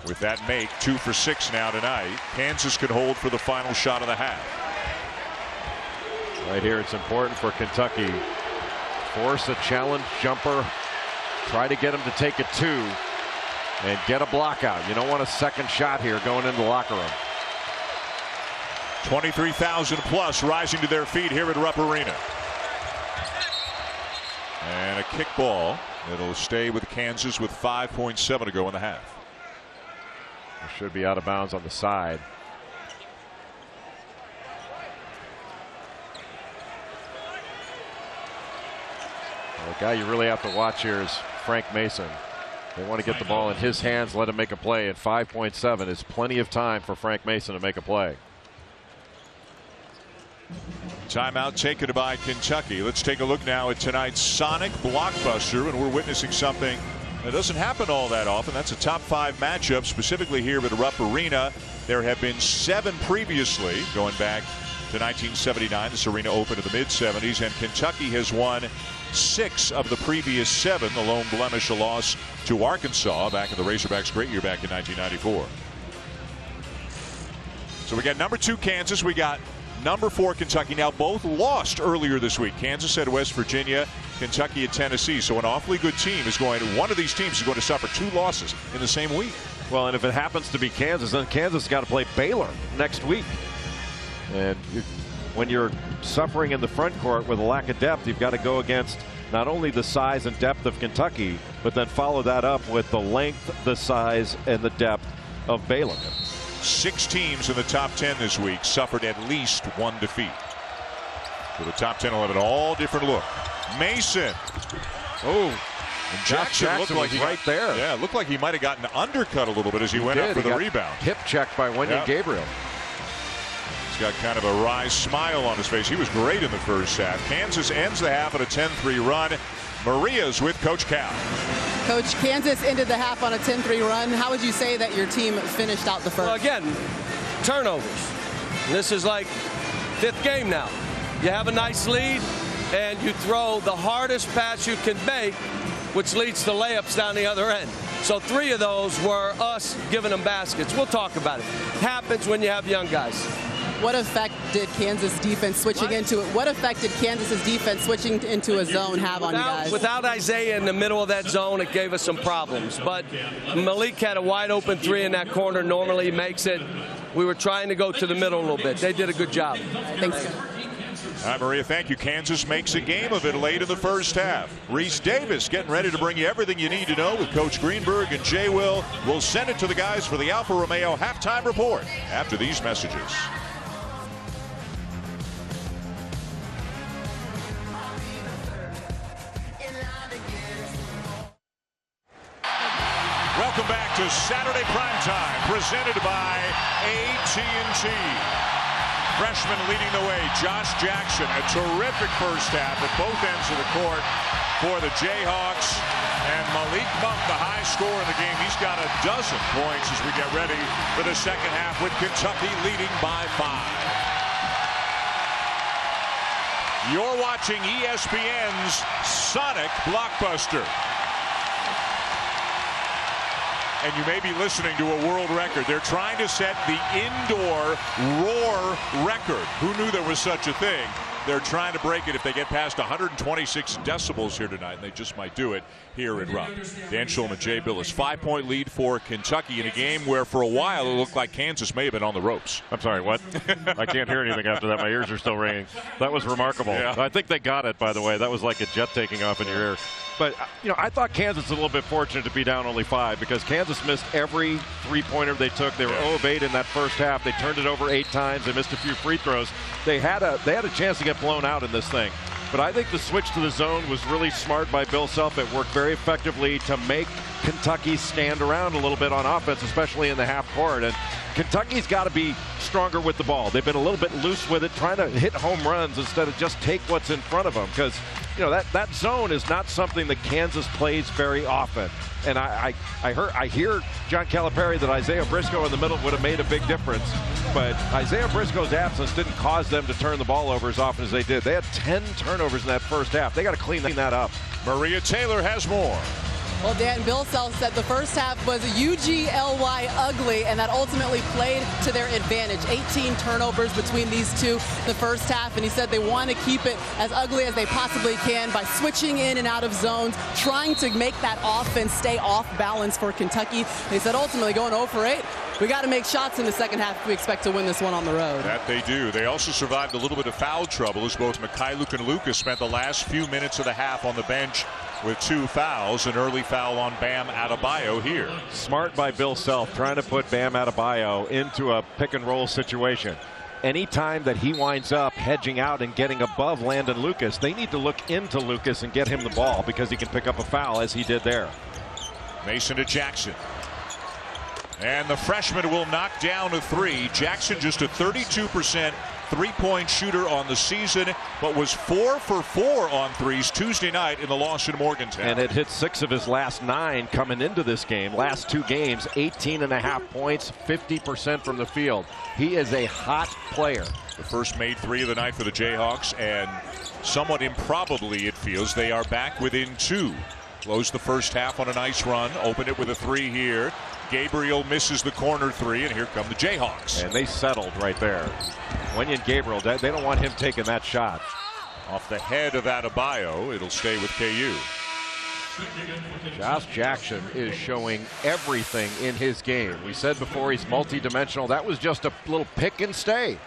With that make, 2 for 6 now tonight. Kansas could hold for the final shot of the half. Right here, it's important for Kentucky. Force a challenge jumper. Try to get him to take a 2 and get a block out. You don't want a second shot here going into the locker room. 23,000 plus rising to their feet here at Rupp Arena. And a kick ball. It'll stay with Kansas with 5.7 to go in the half. It should be out of bounds on the side. Well, the guy you really have to watch here is Frank Mason. They want to get the ball in his hands, let him make a play, and 5.7 is plenty of time for Frank Mason to make a play. Timeout taken by Kentucky. Let's take a look now at tonight's Sonic Blockbuster, and we're witnessing something that doesn't happen all that often. That's a top 5 matchup, specifically here at Rupp Arena. There have been 7 previously, going back to 1979. This arena opened in the mid-70s, and Kentucky has won 6 of the previous 7. The lone blemish, a loss to Arkansas back in the Razorbacks' great year back in 1994. So we got number 2 Kansas. We got number 4 Kentucky. Now both lost earlier this week. Kansas at West Virginia, Kentucky at Tennessee. So an awfully good team is going to, one of these teams is going to suffer 2 losses in the same week. Well, and if it happens to be Kansas, then Kansas got to play Baylor next week. And when you're suffering in the front court with a lack of depth, you've got to go against not only the size and depth of Kentucky, but then follow that up with the length, the size, and the depth of Baylor. 6 teams in the top 10 this week suffered at least 1 defeat. So the top 10 will have an all different look. Mason. Oh, and Jackson looked like he right there. Yeah, looked like he might have gotten undercut a little bit as he went up for the rebound. Hip checked by Wenyen Gabriel. He's got kind of a wry smile on his face. He was great in the first half. Kansas ends the half at a 10-3 run. Maria's with Coach Cal. Coach, Kansas ended the half on a 10-3 run. How would you say that your team finished out the first? Well, again, turnovers. And this is like 5th game now. You have a nice lead, and you throw the hardest pass you can make, which leads to layups down the other end. So 3 of those were us giving them baskets. We'll talk about it. Happens when you have young guys. What effect did Kansas defense switching into it? What effect did Kansas's defense switching into a zone have on you guys? Without Isaiah in the middle of that zone, it gave us some problems. But Malik had a wide open 3 in that corner. Normally he makes it. We were trying to go to the middle a little bit. They did a good job. Thanks. All right, Maria, thank you. Kansas makes a game of it late in the first half. Reese Davis getting ready to bring you everything you need to know with Coach Greenberg and Jay Will. We'll send it to the guys for the Alfa Romeo halftime report after these messages. Welcome back to Saturday Primetime, presented by AT&T. Freshman leading the way, Josh Jackson. A terrific first half at both ends of the court for the Jayhawks. And Malik Monk, the high scorer in the game. He's got a dozen points as we get ready for the second half with Kentucky leading by 5. You're watching ESPN's Sonic Blockbuster. And you may be listening to a world record. They're trying to set the indoor roar record. Who knew there was such a thing? They're trying to break it if they get past 126 decibels here tonight, and they just might do it here in Rupp. Dan Shulman, Jay Billis, 5-point lead for Kentucky in a game where for a while it looked like Kansas may have been on the ropes. I'm sorry, what? I can't hear anything after that. My ears are still ringing. That was remarkable. Yeah. I think they got it, by the way. That was like a jet taking off in your ear. But, you know, I thought Kansas was a little bit fortunate to be down only 5 because Kansas missed every three-pointer they took. They were 0 of 8 in that first half. They turned it over 8 times. They missed a few free throws. They had a chance to get blown out in this thing. But I think the switch to the zone was really smart by Bill Self. It worked very effectively to make Kentucky stand around a little bit on offense, especially in the half court. And Kentucky's got to be stronger with the ball. They've been a little bit loose with it, trying to hit home runs instead of just take what's in front of them. Because, you know, that zone is not something that Kansas plays very often. And I hear John Calipari that Isaiah Briscoe in the middle would have made a big difference. But Isaiah Briscoe's absence didn't cause them to turn the ball over as often as they did. They had 10 turnovers in that first half. They got to clean that up. Maria Taylor has more. Well, Dan, Bill Self said the first half was UGLY ugly, and that ultimately played to their advantage. 18 turnovers between these two the first half, and he said they want to keep it as ugly as they possibly can by switching in and out of zones, trying to make that offense stay off balance for Kentucky. And he said ultimately going 0 for 8. We got to make shots in the second half if we expect to win this one on the road. That they do. They also survived a little bit of foul trouble as both Mikhailuk and Lucas spent the last few minutes of the half on the bench with 2 fouls, an early foul on Bam Adebayo here. Smart by Bill Self, trying to put Bam Adebayo into a pick-and-roll situation. Anytime that he winds up hedging out and getting above Landon Lucas, they need to look into Lucas and get him the ball because he can pick up a foul as he did there. Mason to Jackson. And the freshman will knock down a 3. Jackson just a 32% three-point shooter on the season, but was 4 for 4 on threes Tuesday night in the loss in Morgantown. And it hit 6 of his last 9 coming into this game. Last 2 games, 18.5 points, 50% from the field. He is a hot player. The first made 3 of the night for the Jayhawks, and somewhat improbably it feels they are back within 2. Closed the first half on a nice run, opened it with a 3 here. Gabriel misses the corner 3, and here come the Jayhawks. And they settled right there. Wenyen Gabriel, they don't want him taking that shot. Off the head of Adebayo, it'll stay with KU. Josh Jackson is showing everything in his game. We said before he's multi-dimensional. That was just a little pick and stay.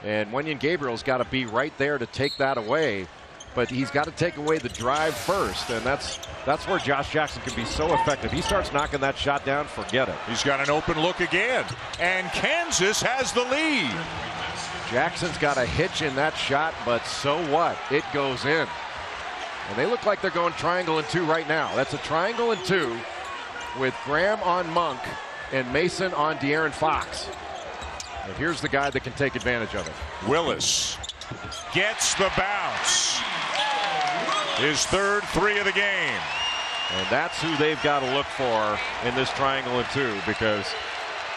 And Wenyen Gabriel's got to be right there to take that away. but he's got to take away the drive first, and that's where Josh Jackson can be so effective. He starts knocking that shot down, forget it. He's got an open look again, and Kansas has the lead. Jackson's got a hitch in that shot, but so what? It goes in. And they look like they're going triangle and 2 right now. That's a triangle and 2 with Graham on Monk and Mason on De'Aaron Fox. And here's the guy that can take advantage of it. Willis gets the bounce. His third 3 of the game. And that's who they've got to look for in this triangle and 2, because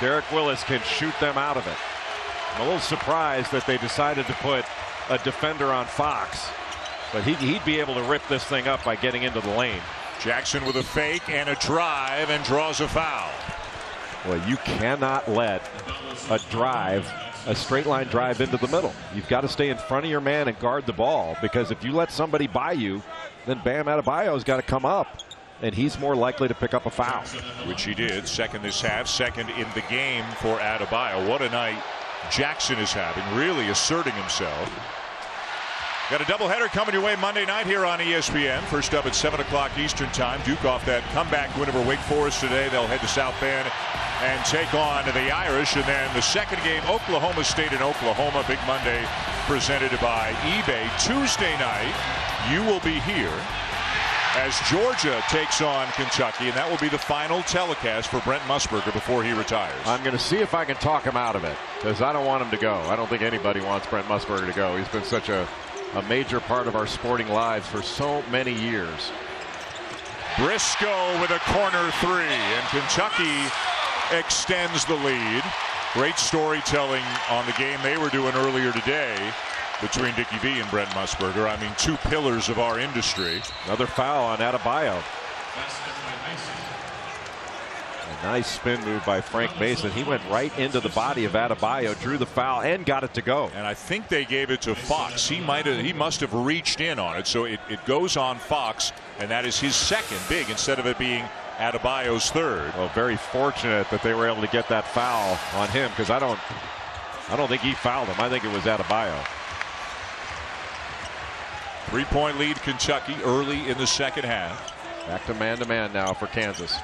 Derek Willis can shoot them out of it. I'm a little surprised that they decided to put a defender on Fox, but he'd be able to rip this thing up by getting into the lane. Jackson with a fake and a drive and draws a foul. Well, you cannot let a straight line drive into the middle. You've got to stay in front of your man and guard the ball, because if you let somebody by you, then Bam Adebayo's got to come up, and he's more likely to pick up a foul. Which he did. Second this half, second in the game for Adebayo. What a night Jackson is having, really asserting himself. Got a doubleheader coming your way Monday night here on ESPN. First up at 7 o'clock Eastern time. Duke off that comeback win over Wake Forest today. They'll head to South Bend and take on the Irish. And then the second game, Oklahoma State and Oklahoma. Big Monday presented by eBay. Tuesday night, you will be here as Georgia takes on Kentucky, and that will be the final telecast for Brent Musburger before he retires. I'm going to see if I can talk him out of it, because I don't want him to go. I don't think anybody wants Brent Musburger to go. He's been such a major part of our sporting lives for so many years. Briscoe with a corner 3, and Kentucky extends the lead. Great storytelling on the game they were doing earlier today between Dickie V and Brent Musburger. I mean, 2 pillars of our industry. Another foul on Adebayo. A nice spin move by Frank Mason. He went right into the body of Adebayo, drew the foul, and got it to go. And I think they gave it to Fox. He must have reached in on it, so it goes on Fox, and that is his second big instead of it being Adebayo's third. Well, very fortunate that they were able to get that foul on him, because I don't think he fouled him. I think it was Adebayo. 3-point lead Kentucky early in the second half. Back to man now for Kansas.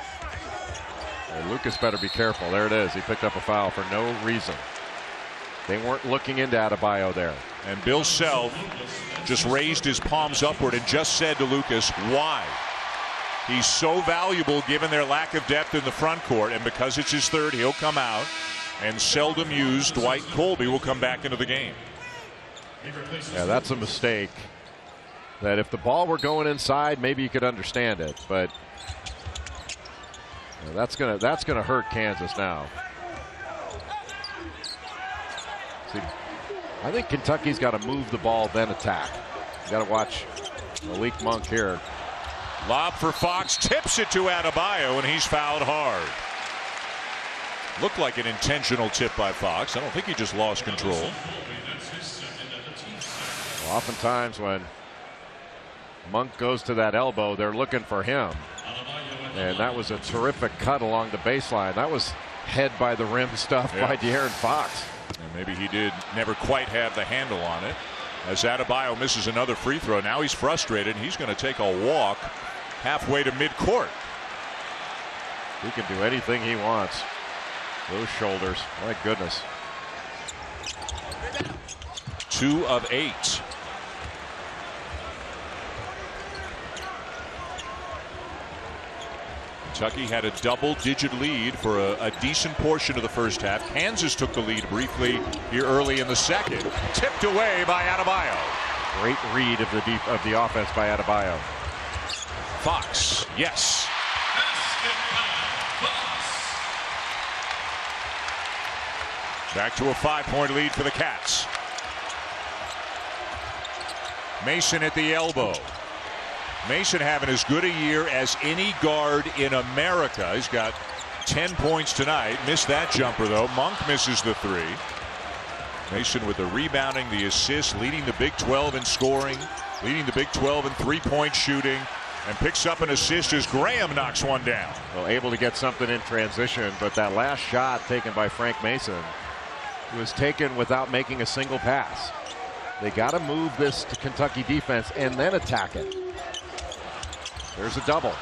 And Lucas better be careful. There it is. He picked up a foul for no reason. They weren't looking into Adebayo there. And Bill Self just raised his palms upward and just said to Lucas, why? He's so valuable given their lack of depth in the front court, and because it's his third, he'll come out, and seldom used Dwight Colby will come back into the game. Yeah, that's a mistake. That if the ball were going inside, maybe you could understand it, but that's gonna hurt Kansas now. See, I think Kentucky's got to move the ball then attack. You got to watch Malik Monk here. Lob for Fox, tips it to Adebayo, and he's fouled hard. Looked like an intentional tip by Fox. I don't think he just lost control. Well, oftentimes when Monk goes to that elbow, they're looking for him. And that was a terrific cut along the baseline. That was head by the rim stuff by De'Aaron Fox. And maybe he did never quite have the handle on it. As Adebayo misses another free throw, now he's frustrated. He's going to take a walk halfway to midcourt. He can do anything he wants. Those shoulders, my goodness. 2 of 8. Kentucky had a double-digit lead for a decent portion of the first half. Kansas took the lead briefly here early in the second. Tipped away by Adebayo. Great read of the offense by Adebayo. Fox, yes. Back to a 5-point lead for the Cats. Mason at the elbow. Mason having as good a year as any guard in America. He's got 10 points tonight. Missed that jumper, though. Monk misses the 3. Mason with the rebounding, the assist, leading the Big 12 in scoring, leading the Big 12 in 3-point shooting, and picks up an assist as Graham knocks one down. Well, able to get something in transition, but that last shot taken by Frank Mason was taken without making a single pass. They got to move this to Kentucky defense and then attack it. There's a double.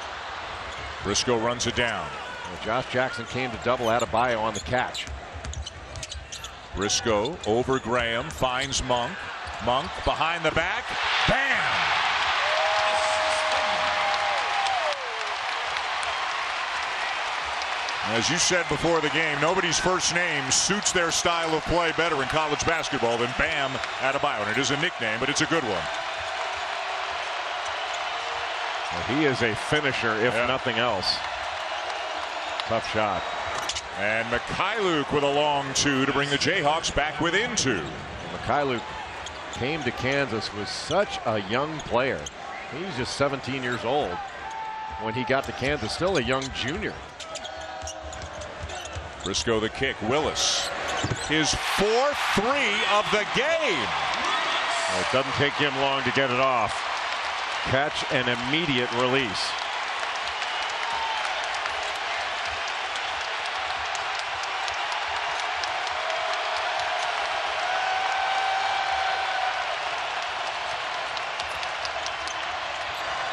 Briscoe runs it down. Well, Josh Jackson came to double Adebayo on the catch. Briscoe over Graham, finds Monk. Monk behind the back. Bam! As you said before the game, nobody's first name suits their style of play better in college basketball than Bam Adebayo. And it is a nickname, but it's a good one. Well, he is a finisher, if nothing else. Tough shot. And Mykhailiuk with a long two to bring the Jayhawks back within two. Mykhailiuk came to Kansas with such a young player. He was just 17 years old when he got to Kansas, still a young junior. Briscoe the kick. Willis. His 4th 3 of the game. Well, it doesn't take him long to get it off. Catch and immediate release.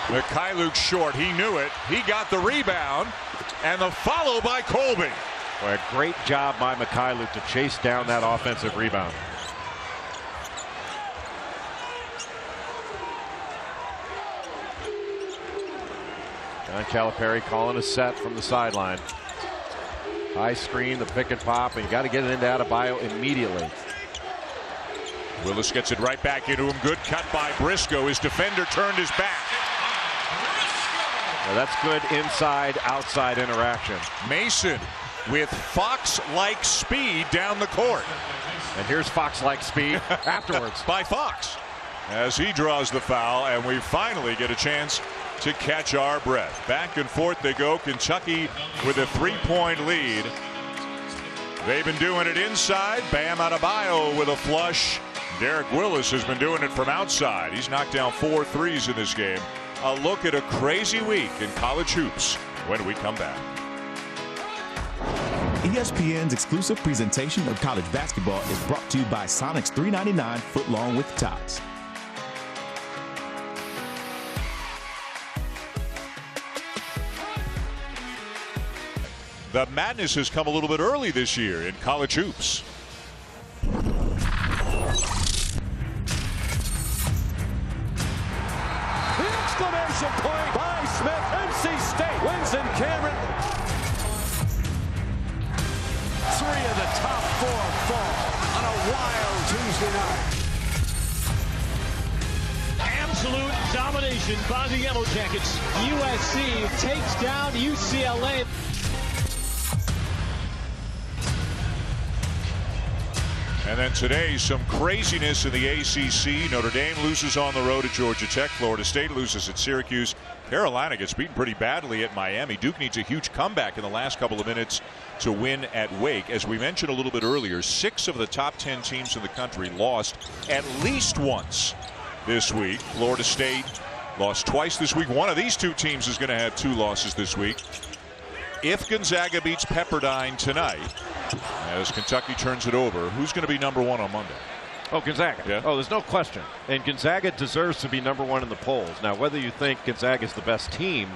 Mykhailiuk short. He knew it. He got the rebound. And the follow by Colby. Boy, a great job by Mykhailiuk to chase down that offensive rebound. John Calipari calling a set from the sideline. High screen, the pick and pop, and you got to get it into Adebayo immediately. Willis gets it right back into him. Good cut by Briscoe. His defender turned his back. Well, that's good inside outside interaction. Mason with Fox-like speed down the court. And here's Fox-like speed afterwards by Fox as he draws the foul, and we finally get a chance to catch our breath. Back and forth they go. Kentucky with a 3-point lead. They've been doing it inside. Bam Adebayo with a flush. Derek Willis has been doing it from outside. He's knocked down 4 threes in this game. A look at a crazy week in college hoops when we come back. ESPN's exclusive presentation of college basketball is brought to you by Sonic's $3.99 foot-long with tops. The madness has come a little bit early this year in college hoops. The exclamation point by Smith. NC State wins in Cameron. 3 of the top 4 fall on a wild Tuesday night. Absolute domination by the Yellow Jackets. USC takes down UCLA. And then today, some craziness in the ACC. Notre Dame loses on the road at Georgia Tech. Florida State loses at Syracuse. Carolina gets beaten pretty badly at Miami. Duke needs a huge comeback in the last couple of minutes to win at Wake. As we mentioned a little bit earlier, 6 of the top 10 teams in the country lost at least once this week. Florida State lost twice this week. One of these 2 teams is going to have 2 losses this week. If Gonzaga beats Pepperdine tonight, as Kentucky turns it over, who's going to be number 1 on Monday? Oh, Gonzaga. Yeah. Oh, there's no question. And Gonzaga deserves to be number 1 in the polls. Now, whether you think Gonzaga is the best team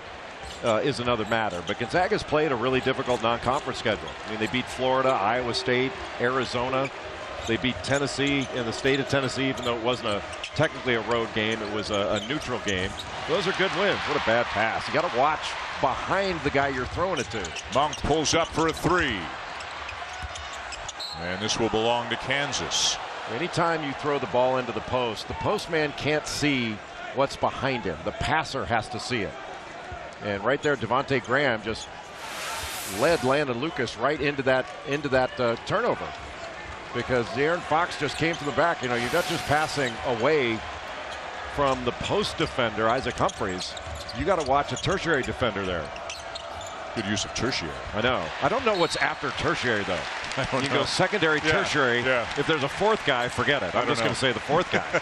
is another matter. But Gonzaga's played a really difficult non-conference schedule. I mean, they beat Florida, Iowa State, Arizona. They beat Tennessee in the state of Tennessee, even though it wasn't technically a road game. It was a neutral game. Those are good wins. What a bad pass. You got to watch behind the guy you're throwing it to. Monk pulls up for a 3. And this will belong to Kansas. Anytime you throw the ball into the postman can't see what's behind him. The passer has to see it. And right there, Devontae Graham just led Landon Lucas right into that turnover. Because De'Aaron Fox just came to the back. You know, you're not just passing away from the post defender, Isaac Humphries. You got to watch a tertiary defender there. Good use of tertiary. I know. I don't know what's after tertiary, though. You go secondary, tertiary. Yeah. If there's a 4th guy, forget it. I'm just going to say the 4th guy.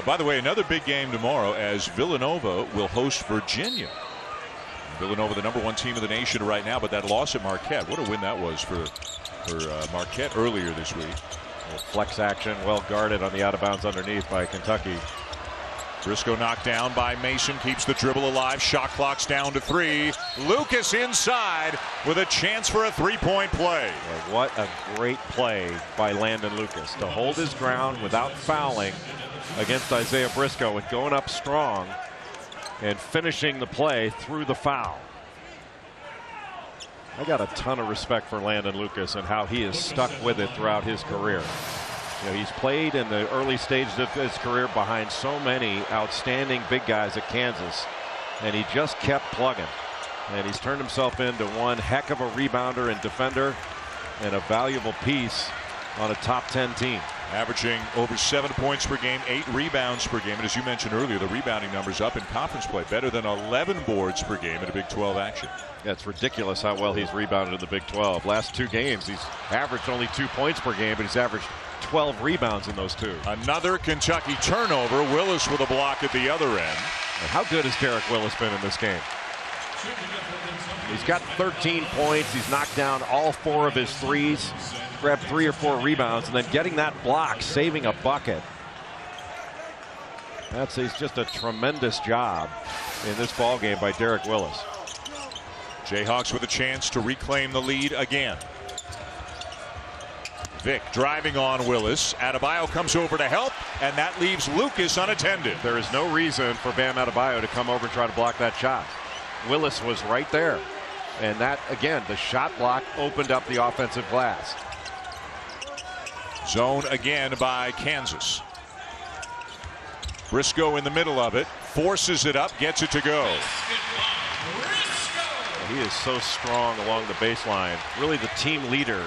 By the way, another big game tomorrow as Villanova will host Virginia. Villanova, the number 1 team in the nation right now, but that loss at Marquette, what a win that was for Marquette earlier this week. Flex action, well guarded on the out of bounds underneath by Kentucky. Briscoe knocked down by Mason, keeps the dribble alive. Shot clock's down to 3. Lucas inside with a chance for a 3-point play. Well, what a great play by Landon Lucas to hold his ground without fouling against Isaiah Briscoe and going up strong and finishing the play through the foul. I got a ton of respect for Landon Lucas and how he has stuck with it throughout his career. You know, he's played in the early stages of his career behind so many outstanding big guys at Kansas, and he just kept plugging. And he's turned himself into one heck of a rebounder and defender and a valuable piece on a top 10 team. Averaging over 7 points per game, 8 rebounds per game. And as you mentioned earlier, the rebounding numbers up in conference play, better than 11 boards per game in a Big 12 action. Yeah, it's ridiculous how well he's rebounded in the Big 12. Last 2 games, he's averaged only 2 points per game, but he's averaged 12 rebounds in those 2. Another Kentucky turnover. Willis with a block at the other end. And how good has Derek Willis been in this game? He's got 13 points. He's knocked down all 4 of his threes, grabbed 3 or 4 rebounds, and then getting that block, saving a bucket. That's just a tremendous job in this ball game by Derek Willis. Jayhawks with a chance to reclaim the lead again. Vic driving on Willis. Adebayo comes over to help, and that leaves Lucas unattended. There is no reason for Bam Adebayo to come over and try to block that shot. Willis was right there. And that, again, the shot block opened up the offensive glass. Zone again by Kansas. Briscoe in the middle of it, forces it up, gets it to go. He is so strong along the baseline. Really the team leader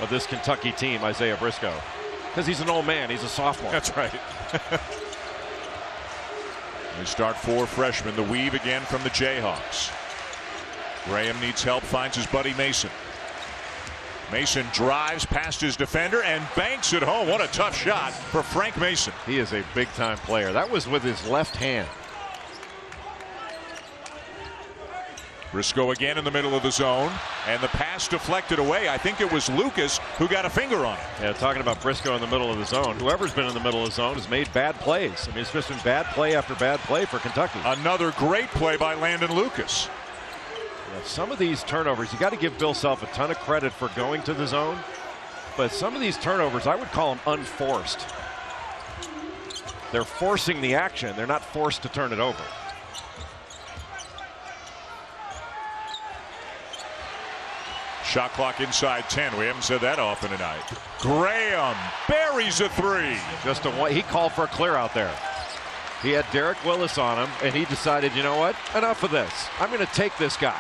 of this Kentucky team, Isaiah Briscoe. Because he's an old man, he's a sophomore. That's right. They start 4 freshmen. The weave again from the Jayhawks. Graham needs help, finds his buddy Mason. Mason drives past his defender and banks it home. What a tough shot for Frank Mason. He is a big time player. That was with his left hand. Briscoe again in the middle of the zone, and the pass deflected away. I think it was Lucas who got a finger on it. Yeah, talking about Briscoe in the middle of the zone. Whoever's been in the middle of the zone has made bad plays. I mean, it's just been bad play after bad play for Kentucky. Another great play by Landon Lucas. Yeah, some of these turnovers, you got to give Bill Self a ton of credit for going to the zone, but some of these turnovers, I would call them unforced. They're forcing the action. They're not forced to turn it over. Shot clock inside 10. We haven't said that often tonight. Graham buries a 3. Just he called for a clear out there. He had Derek Willis on him, and he decided, you know what? Enough of this. I'm going to take this guy.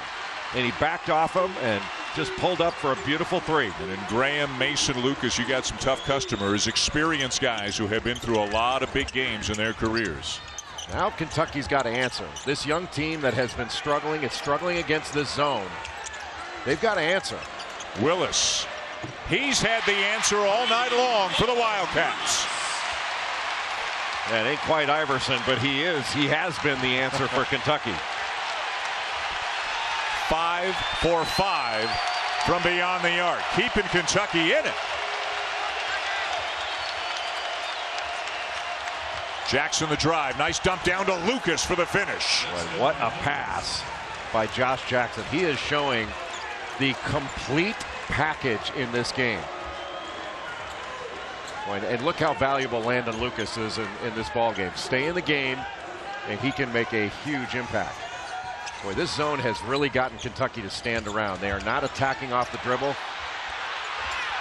And he backed off him and just pulled up for a beautiful 3. And in Graham, Mason, Lucas, you got some tough customers, experienced guys who have been through a lot of big games in their careers. Now Kentucky's got to answer. This young team that has been struggling, it's struggling against this zone. They've got to answer. Willis. He's had the answer all night long for the Wildcats. That ain't quite Iverson, but he has been the answer for Kentucky. 5 for 5 from beyond the arc, keeping Kentucky in it. Jackson the drive. Nice dump down to Lucas for the finish. What a pass by Josh Jackson. He is showing the complete package in this game. And look how valuable Landon Lucas is in this ball game. Stay in the game, and he can make a huge impact. Boy, this zone has really gotten Kentucky to stand around. They are not attacking off the dribble.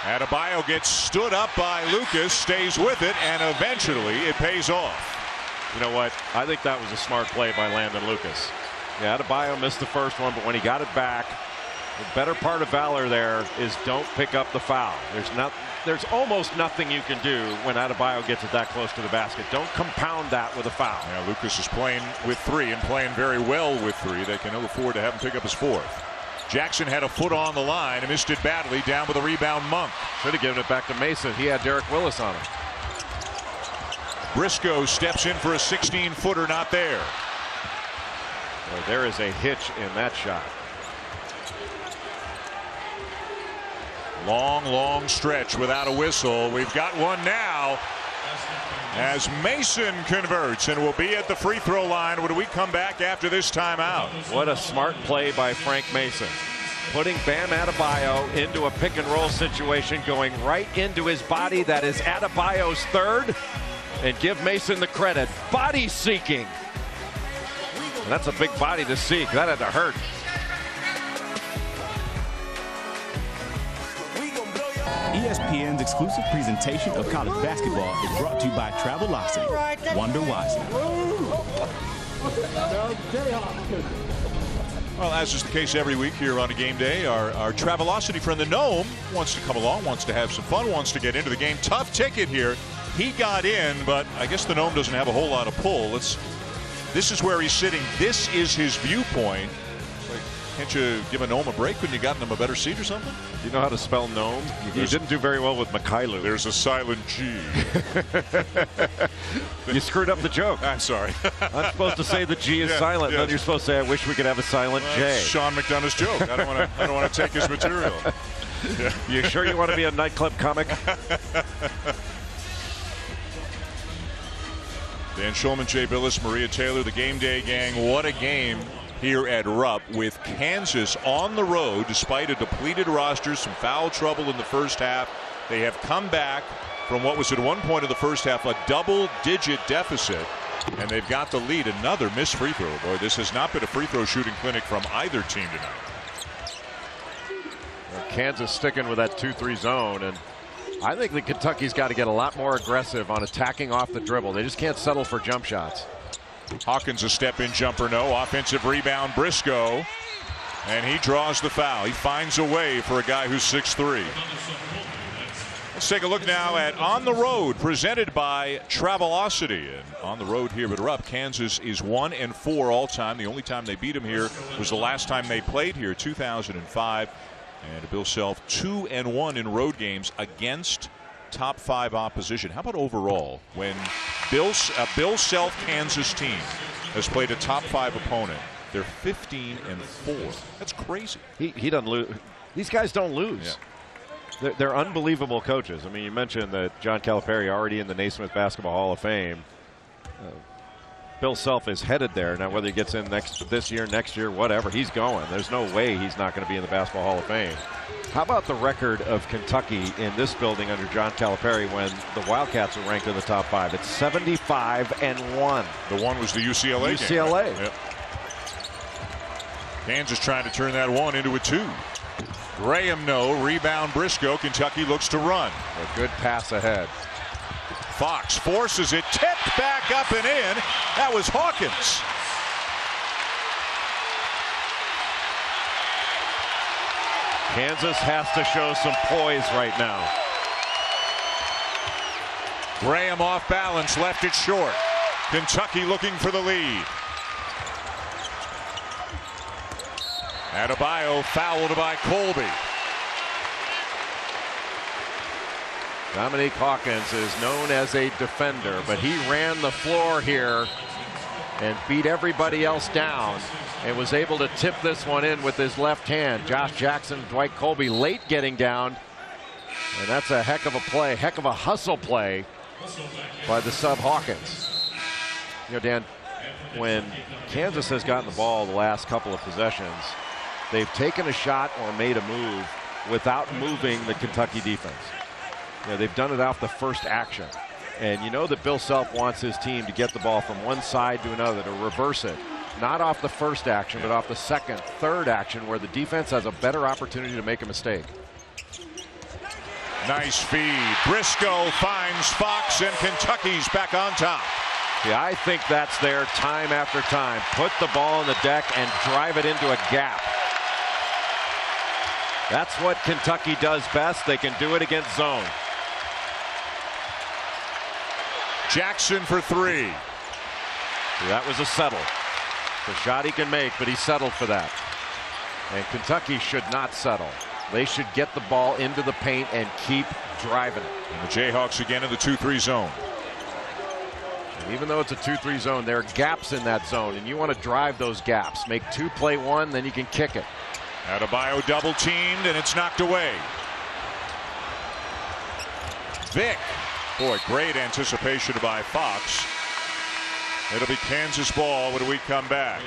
Adebayo gets stood up by Lucas, stays with it, and eventually it pays off. You know what? I think that was a smart play by Landon Lucas. Yeah, Adebayo missed the first one, but when he got it back, the better part of valor there is don't pick up the foul. There's almost nothing you can do when Adebayo gets it that close to the basket. Don't compound that with a foul. Yeah, Lucas is playing with 3 and playing very well with 3. They can afford to have him pick up his 4th. Jackson had a foot on the line and missed it badly. Down with the rebound, Monk. Should have given it back to Mason. He had Derek Willis on him. Briscoe steps in for a 16-footer, not there. Boy, there is a hitch in that shot. Long stretch without a whistle. We've got one now as Mason converts and will be at the free throw line when we come back after this timeout. What a smart play by Frank Mason. Putting Bam Adebayo into a pick and roll situation, going right into his body. That is Adebayo's third. And give Mason the credit. Body seeking. And that's a big body to seek. That had to hurt. ESPN's exclusive presentation of college basketball is brought to you by Travelocity. Wonder wisely. Well, as is the case every week here on a game day, our Travelocity friend, the Gnome, wants to come along, wants to have some fun, wants to get into the game. Tough ticket here. He got in, but I guess the Gnome doesn't have a whole lot of pull. This is where he's sitting. This is his viewpoint. Can't you give a Gnome a break when you gotten him a better seat or something? Do you know how to spell Gnome? You didn't do very well with Mikhailu. There's a silent G. You screwed up the joke. I'm sorry. I'm supposed to say the G is silent. Then you're supposed to say, I wish we could have a silent J. Sean McDonough's joke. I don't want to take his material. Yeah. You sure you want to be a nightclub comic? Dan Schulman, Jay Billis, Maria Taylor, the Game Day gang. What a game here at Rupp, with Kansas on the road despite a depleted roster, some foul trouble in the first half. They have come back from what was at one point of the first half a double-digit deficit, and they've got the lead. Another missed free throw. Boy, this has not been a free throw shooting clinic from either team tonight. Kansas sticking with that 2-3 zone, and I think that Kentucky's got to get a lot more aggressive on attacking off the dribble. They just can't settle for jump shots. Hawkins a step-in jumper, no. Offensive rebound, Briscoe. And he draws the foul. He finds a way for a guy who's 6'3". Let's take a look now at On the Road, presented by Travelocity. And on the road here at Rupp, Kansas is 1-4 all time. The only time they beat him here was the last time they played here, 2005. And Bill Self 2-1 in road games against top 5 opposition. How about overall, when a Bill Self Kansas team has played a top 5 opponent, they're 15-4. That's crazy. He doesn't lose. These guys don't lose. Yeah. They're unbelievable coaches. I mean, you mentioned that John Calipari already in the Naismith Basketball Hall of Fame. Bill Self is headed there. Now, whether he gets in this year, next year, whatever, he's going. There's no way he's not going to be in the Basketball Hall of Fame. How about the record of Kentucky in this building under John Calipari when the Wildcats were ranked in the top 5? It's 75-1. The one was the UCLA game. UCLA. Yep. Kansas trying to turn that one into a 2. Graham, no. Rebound, Briscoe. Kentucky looks to run. A good pass ahead. Fox forces it, tipped back up and in. That was Hawkins. Kansas has to show some poise right now. Graham off balance, left it short. Kentucky looking for the lead. Adebayo fouled by Colby. Dominique Hawkins is known as a defender, but he ran the floor here and beat everybody else down and was able to tip this one in with his left hand. Josh Jackson, Dwight Colby late getting down, and that's a heck of a play, heck of a hustle play by the sub Hawkins. You know, Dan, when Kansas has gotten the ball the last couple of possessions, they've taken a shot or made a move without moving the Kentucky defense. You know, they've done it off the first action. And you know that Bill Self wants his team to get the ball from one side to another, to reverse it. Not off the first action, but off the second, third action, where the defense has a better opportunity to make a mistake. Nice feed. Briscoe finds Fox, and Kentucky's back on top. Yeah, I think that's there time after time. Put the ball on the deck and drive it into a gap. That's what Kentucky does best. They can do it against zone. Jackson for 3. That was a settle. The shot he can make, but he settled for that. And Kentucky should not settle. They should get the ball into the paint and keep driving it. And the Jayhawks again in the 2-3 zone. And even though it's a 2-3 zone, there are gaps in that zone, and you want to drive those gaps. Make 2 play 1, then you can kick it. Adebayo double teamed, and it's knocked away. Vick. Boy, great anticipation by Fox. It'll be Kansas ball when we come back.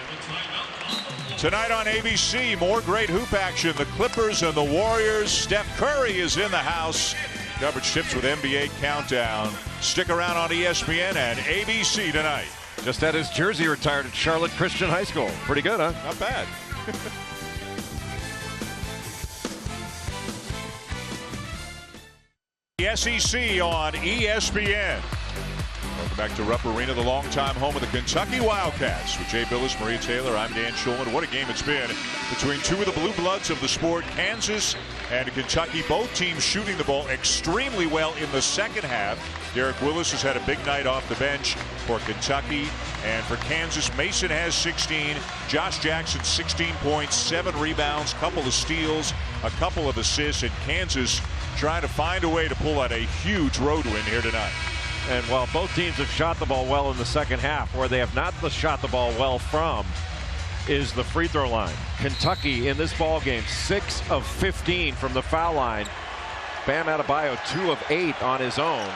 Tonight on ABC, more great hoop action. The Clippers and the Warriors. Steph Curry is in the house. Coverage tips with NBA Countdown. Stick around on ESPN and ABC tonight. Just had his jersey retired at Charlotte Christian High School. Pretty good, huh? Not bad. The SEC on ESPN. Welcome back to Rupp Arena, the longtime home of the Kentucky Wildcats. With Jay Billis, Maria Taylor, I'm Dan Schulman. What a game it's been between two of the blue bloods of the sport, Kansas and Kentucky. Both teams shooting the ball extremely well in the second half. Derek Willis has had a big night off the bench for Kentucky. And for Kansas, Mason has 16. Josh Jackson, 16 points, 7 rebounds, couple of steals, a couple of assists. And Kansas trying to find a way to pull out a huge road win here tonight. And while both teams have shot the ball well in the second half, where they have not shot the ball well from is the free throw line. Kentucky in this ball game, 6 of 15 from the foul line. Bam Adebayo, 2 of 8 on his own.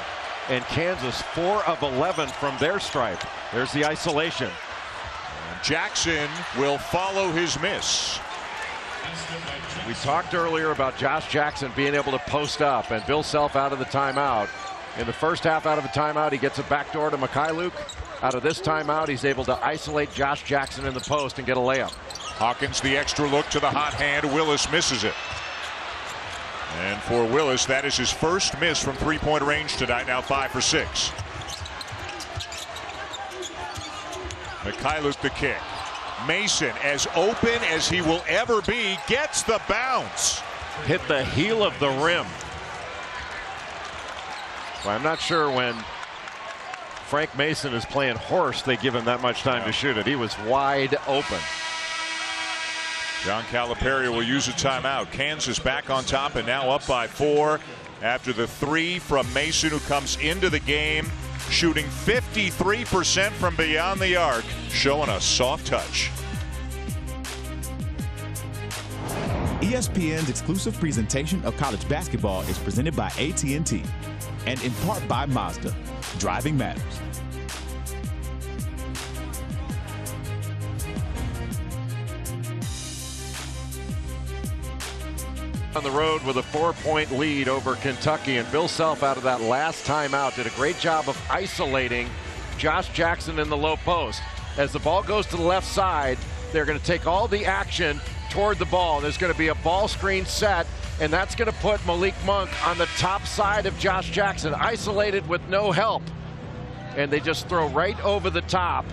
And Kansas, 4 of 11 from their stripe. There's the isolation. And Jackson will follow his miss. We talked earlier about Josh Jackson being able to post up, and Bill Self out of the timeout. In the first half out of the timeout, he gets a backdoor to Mikhailuk. Out of this timeout, he's able to isolate Josh Jackson in the post and get a layup. Hawkins, the extra look to the hot hand. Willis misses it. And for Willis, that is his first miss from three-point range tonight, now 5 for 6. Mikhailuk the kick. Mason, as open as he will ever be, gets the bounce. Hit the heel of the rim. Well, I'm not sure when Frank Mason is playing horse, they give him that much time to shoot it. He was wide open. John Calipari will use a timeout. Kansas back on top and now up by 4 after the 3 from Mason, who comes into the game shooting 53% from beyond the arc, showing a soft touch. ESPN's exclusive presentation of college basketball is presented by AT&T and in part by Mazda. Driving matters. On the road with a 4-point lead over Kentucky, and Bill Self out of that last timeout did a great job of isolating Josh Jackson in the low post. As the ball goes to the left side, they're going to take all the action toward the ball. There's going to be a ball screen set, and that's going to put Malik Monk on the top side of Josh Jackson, isolated with no help. And they just throw right over the top,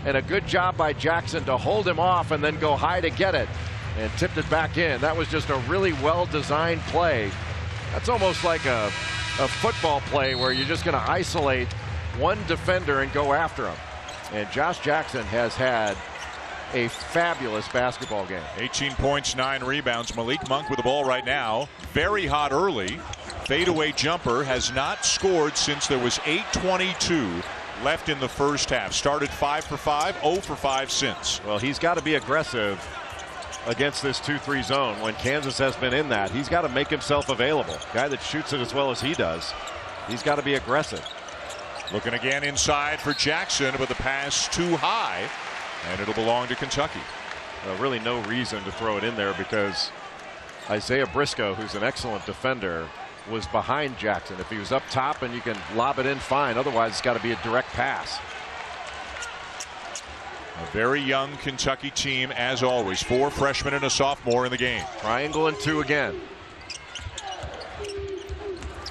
and a good job by Jackson to hold him off and then go high to get it and tipped it back in. That was just a really well-designed play. That's almost like a football play where you're just going to isolate one defender and go after him. And Josh Jackson has had a fabulous basketball game. 18 points, 9 rebounds. Malik Monk with the ball right now. Very hot early. Fadeaway jumper, has not scored since there was 8:22 left in the first half. Started 5 for 5, 0 for 5 since. Well, he's got to be aggressive against this 2-3 zone. When Kansas has been in that, he's got to make himself available. Guy that shoots it as well as he does, he's got to be aggressive. Looking again inside for Jackson, but the pass too high, and it'll belong to Kentucky. Really no reason to throw it in there because Isaiah Briscoe, who's an excellent defender, was behind Jackson. If he was up top and you can lob it in, fine. Otherwise, it's got to be a direct pass. A very young Kentucky team, as always. 4 freshmen and a sophomore in the game. Triangle and 2 again.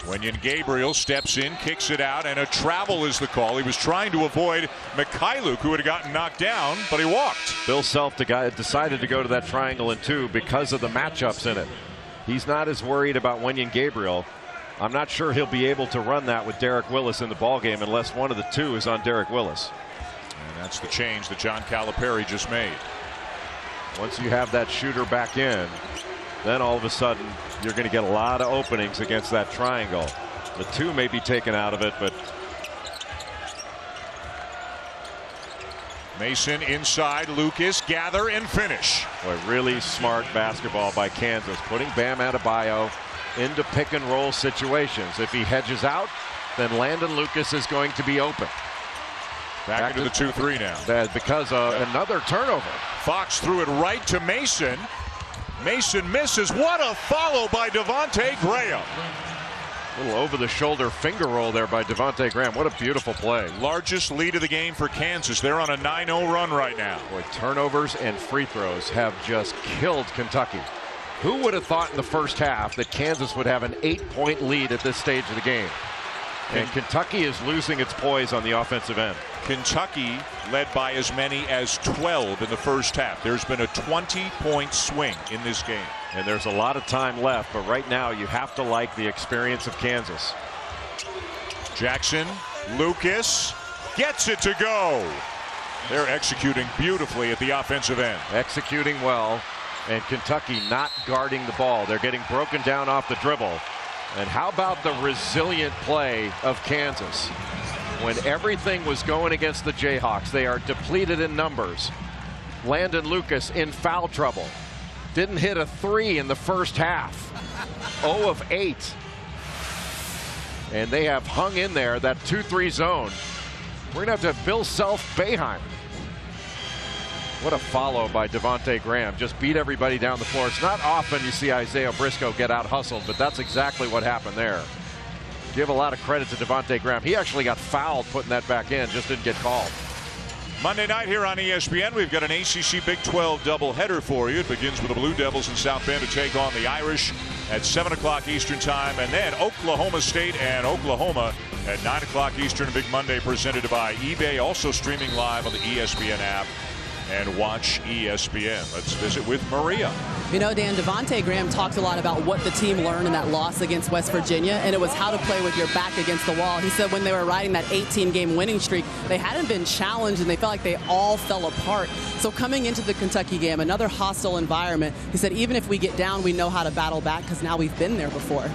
Wenyen Gabriel steps in, kicks it out, and a travel is the call. He was trying to avoid Mikhailuk, who had gotten knocked down, but he walked. Bill Self, the guy, decided to go to that triangle and 2 because of the matchups in it. He's not as worried about Wenyen Gabriel. I'm not sure he'll be able to run that with Derek Willis in the ballgame unless one of the 2 is on Derek Willis. And that's the change that John Calipari just made. Once you have that shooter back in, then all of a sudden you're going to get a lot of openings against that triangle. The 2 may be taken out of it, but Mason inside, Lucas, gather and finish. Boy, really smart basketball by Kansas, putting Bam Adebayo into pick and roll situations. If he hedges out, then Landon Lucas is going to be open. Back into the 2-3 now. Because another turnover. Fox threw it right to Mason. Mason misses. What a follow by Devontae Graham. A little over-the-shoulder finger roll there by Devontae Graham. What a beautiful play. Largest lead of the game for Kansas. They're on a 9-0 run right now. Boy, turnovers and free throws have just killed Kentucky. Who would have thought in the first half that Kansas would have an 8-point lead at this stage of the game? And Kentucky is losing its poise on the offensive end. Kentucky led by as many as 12 in the first half. There's been a 20-point swing in this game. And there's a lot of time left, but right now you have to like the experience of Kansas. Jackson, Lucas gets it to go. They're executing beautifully at the offensive end. Executing well, and Kentucky not guarding the ball. They're getting broken down off the dribble. And how about the resilient play of Kansas? When everything was going against the Jayhawks, they are depleted in numbers. Landon Lucas in foul trouble. Didn't hit a 3 in the first half. 0 of 8. And they have hung in there, that 2-3 zone. We're going to have Bill Self-Boeheim. What a follow by Devontae Graham. Just beat everybody down the floor. It's not often you see Isaiah Briscoe get out hustled, but that's exactly what happened there. Give a lot of credit to Devontae Graham. He actually got fouled putting that back in, just didn't get called. Monday night here on ESPN, we've got an ACC Big 12 doubleheader for you. It begins with the Blue Devils in South Bend to take on the Irish at 7 o'clock Eastern time, and then Oklahoma State and Oklahoma at 9 o'clock Eastern. Big Monday presented by eBay, also streaming live on the ESPN app. And watch ESPN. Let's visit with Maria. You know, Dan, Devontae Graham talked a lot about what the team learned in that loss against West Virginia, and it was how to play with your back against the wall. He said when they were riding that 18-game winning streak, they hadn't been challenged, and they felt like they all fell apart. So coming into the Kentucky game, another hostile environment, he said even if we get down, we know how to battle back because now we've been there before.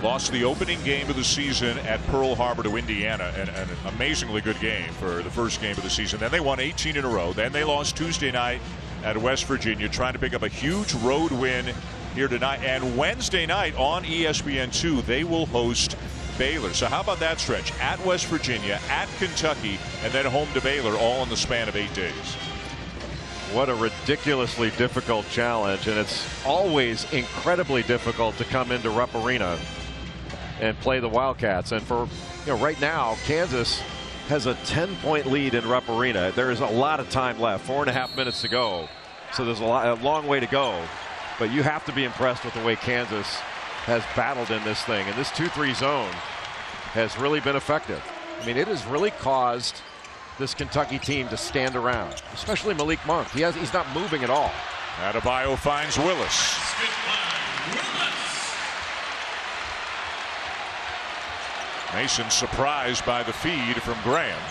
Lost the opening game of the season at Pearl Harbor to Indiana, and an amazingly good game for the first game of the season. Then they won 18 in a row. Then they lost Tuesday night at West Virginia, trying to pick up a huge road win here tonight. And Wednesday night on ESPN2, they will host Baylor. So how about that stretch? At West Virginia, at Kentucky, and then home to Baylor, all in the span of 8 days. What a ridiculously difficult challenge, and it's always incredibly difficult to come into Rupp Arena and play the Wildcats. And for, right now, Kansas has a 10-point lead in Rupp Arena. There is a lot of time left, 4.5 minutes to go. So there's a long way to go. But you have to be impressed with the way Kansas has battled in this thing. And this 2-3 zone has really been effective. I mean, it has really caused this Kentucky team to stand around, especially Malik Monk. He's not moving at all. Adebayo finds Willis. Mason surprised by the feed from Graham.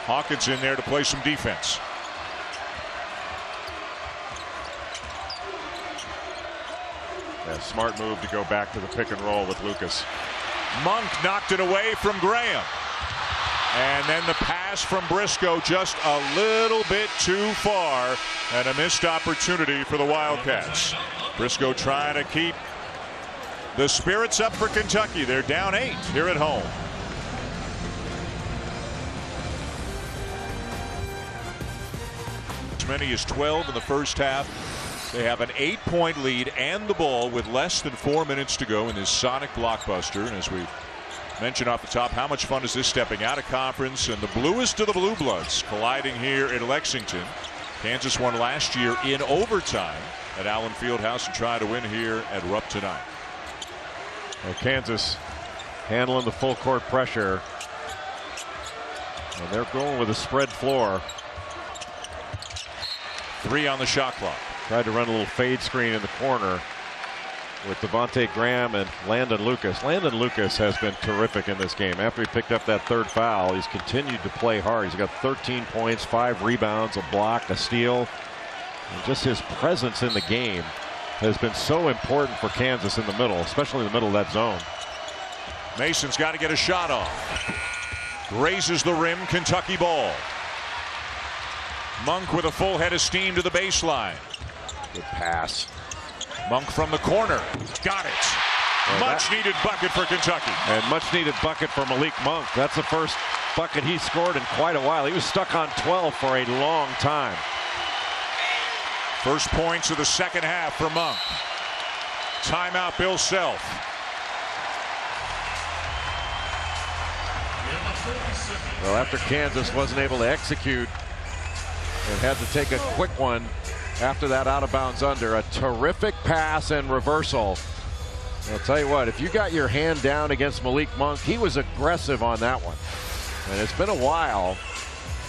Hawkins in there to play some defense. Yeah, smart move to go back to the pick and roll with Lucas. Monk knocked it away from Graham. And then the pass from Briscoe just a little bit too far, and a missed opportunity for the Wildcats. Briscoe trying to keep the spirits up for Kentucky. They're down 8 here at home. As many as 12 in the first half. They have an 8-point lead and the ball with less than 4 minutes to go in this Sonic blockbuster. And as we mentioned off the top, how much fun is this stepping out of conference and the bluest of the blue bloods colliding here in Lexington. Kansas won last year in overtime at Allen Fieldhouse and try to win here at Rupp tonight. Kansas handling the full court pressure, and they're going with a spread floor. 3 on the shot clock. Tried to run a little fade screen in the corner with Devontae Graham and Landon Lucas. Landon Lucas has been terrific in this game. After he picked up that 3rd foul, he's continued to play hard. He's got 13 points, 5 rebounds, a block, a steal. And just his presence in the game has been so important for Kansas in the middle, especially in the middle of that zone. Mason's got to get a shot off. Grazes the rim, Kentucky ball. Monk with a full head of steam to the baseline. Good pass. Monk from the corner. Got it. Much needed bucket for Kentucky. And much needed bucket for Malik Monk. That's the first bucket he scored in quite a while. He was stuck on 12 for a long time. First points of the second half for Monk. Timeout, Bill Self. Well, after Kansas wasn't able to execute and had to take a quick one after that out of bounds under, a terrific pass and reversal. I'll tell you what, if you got your hand down against Malik Monk, he was aggressive on that one. And it's been a while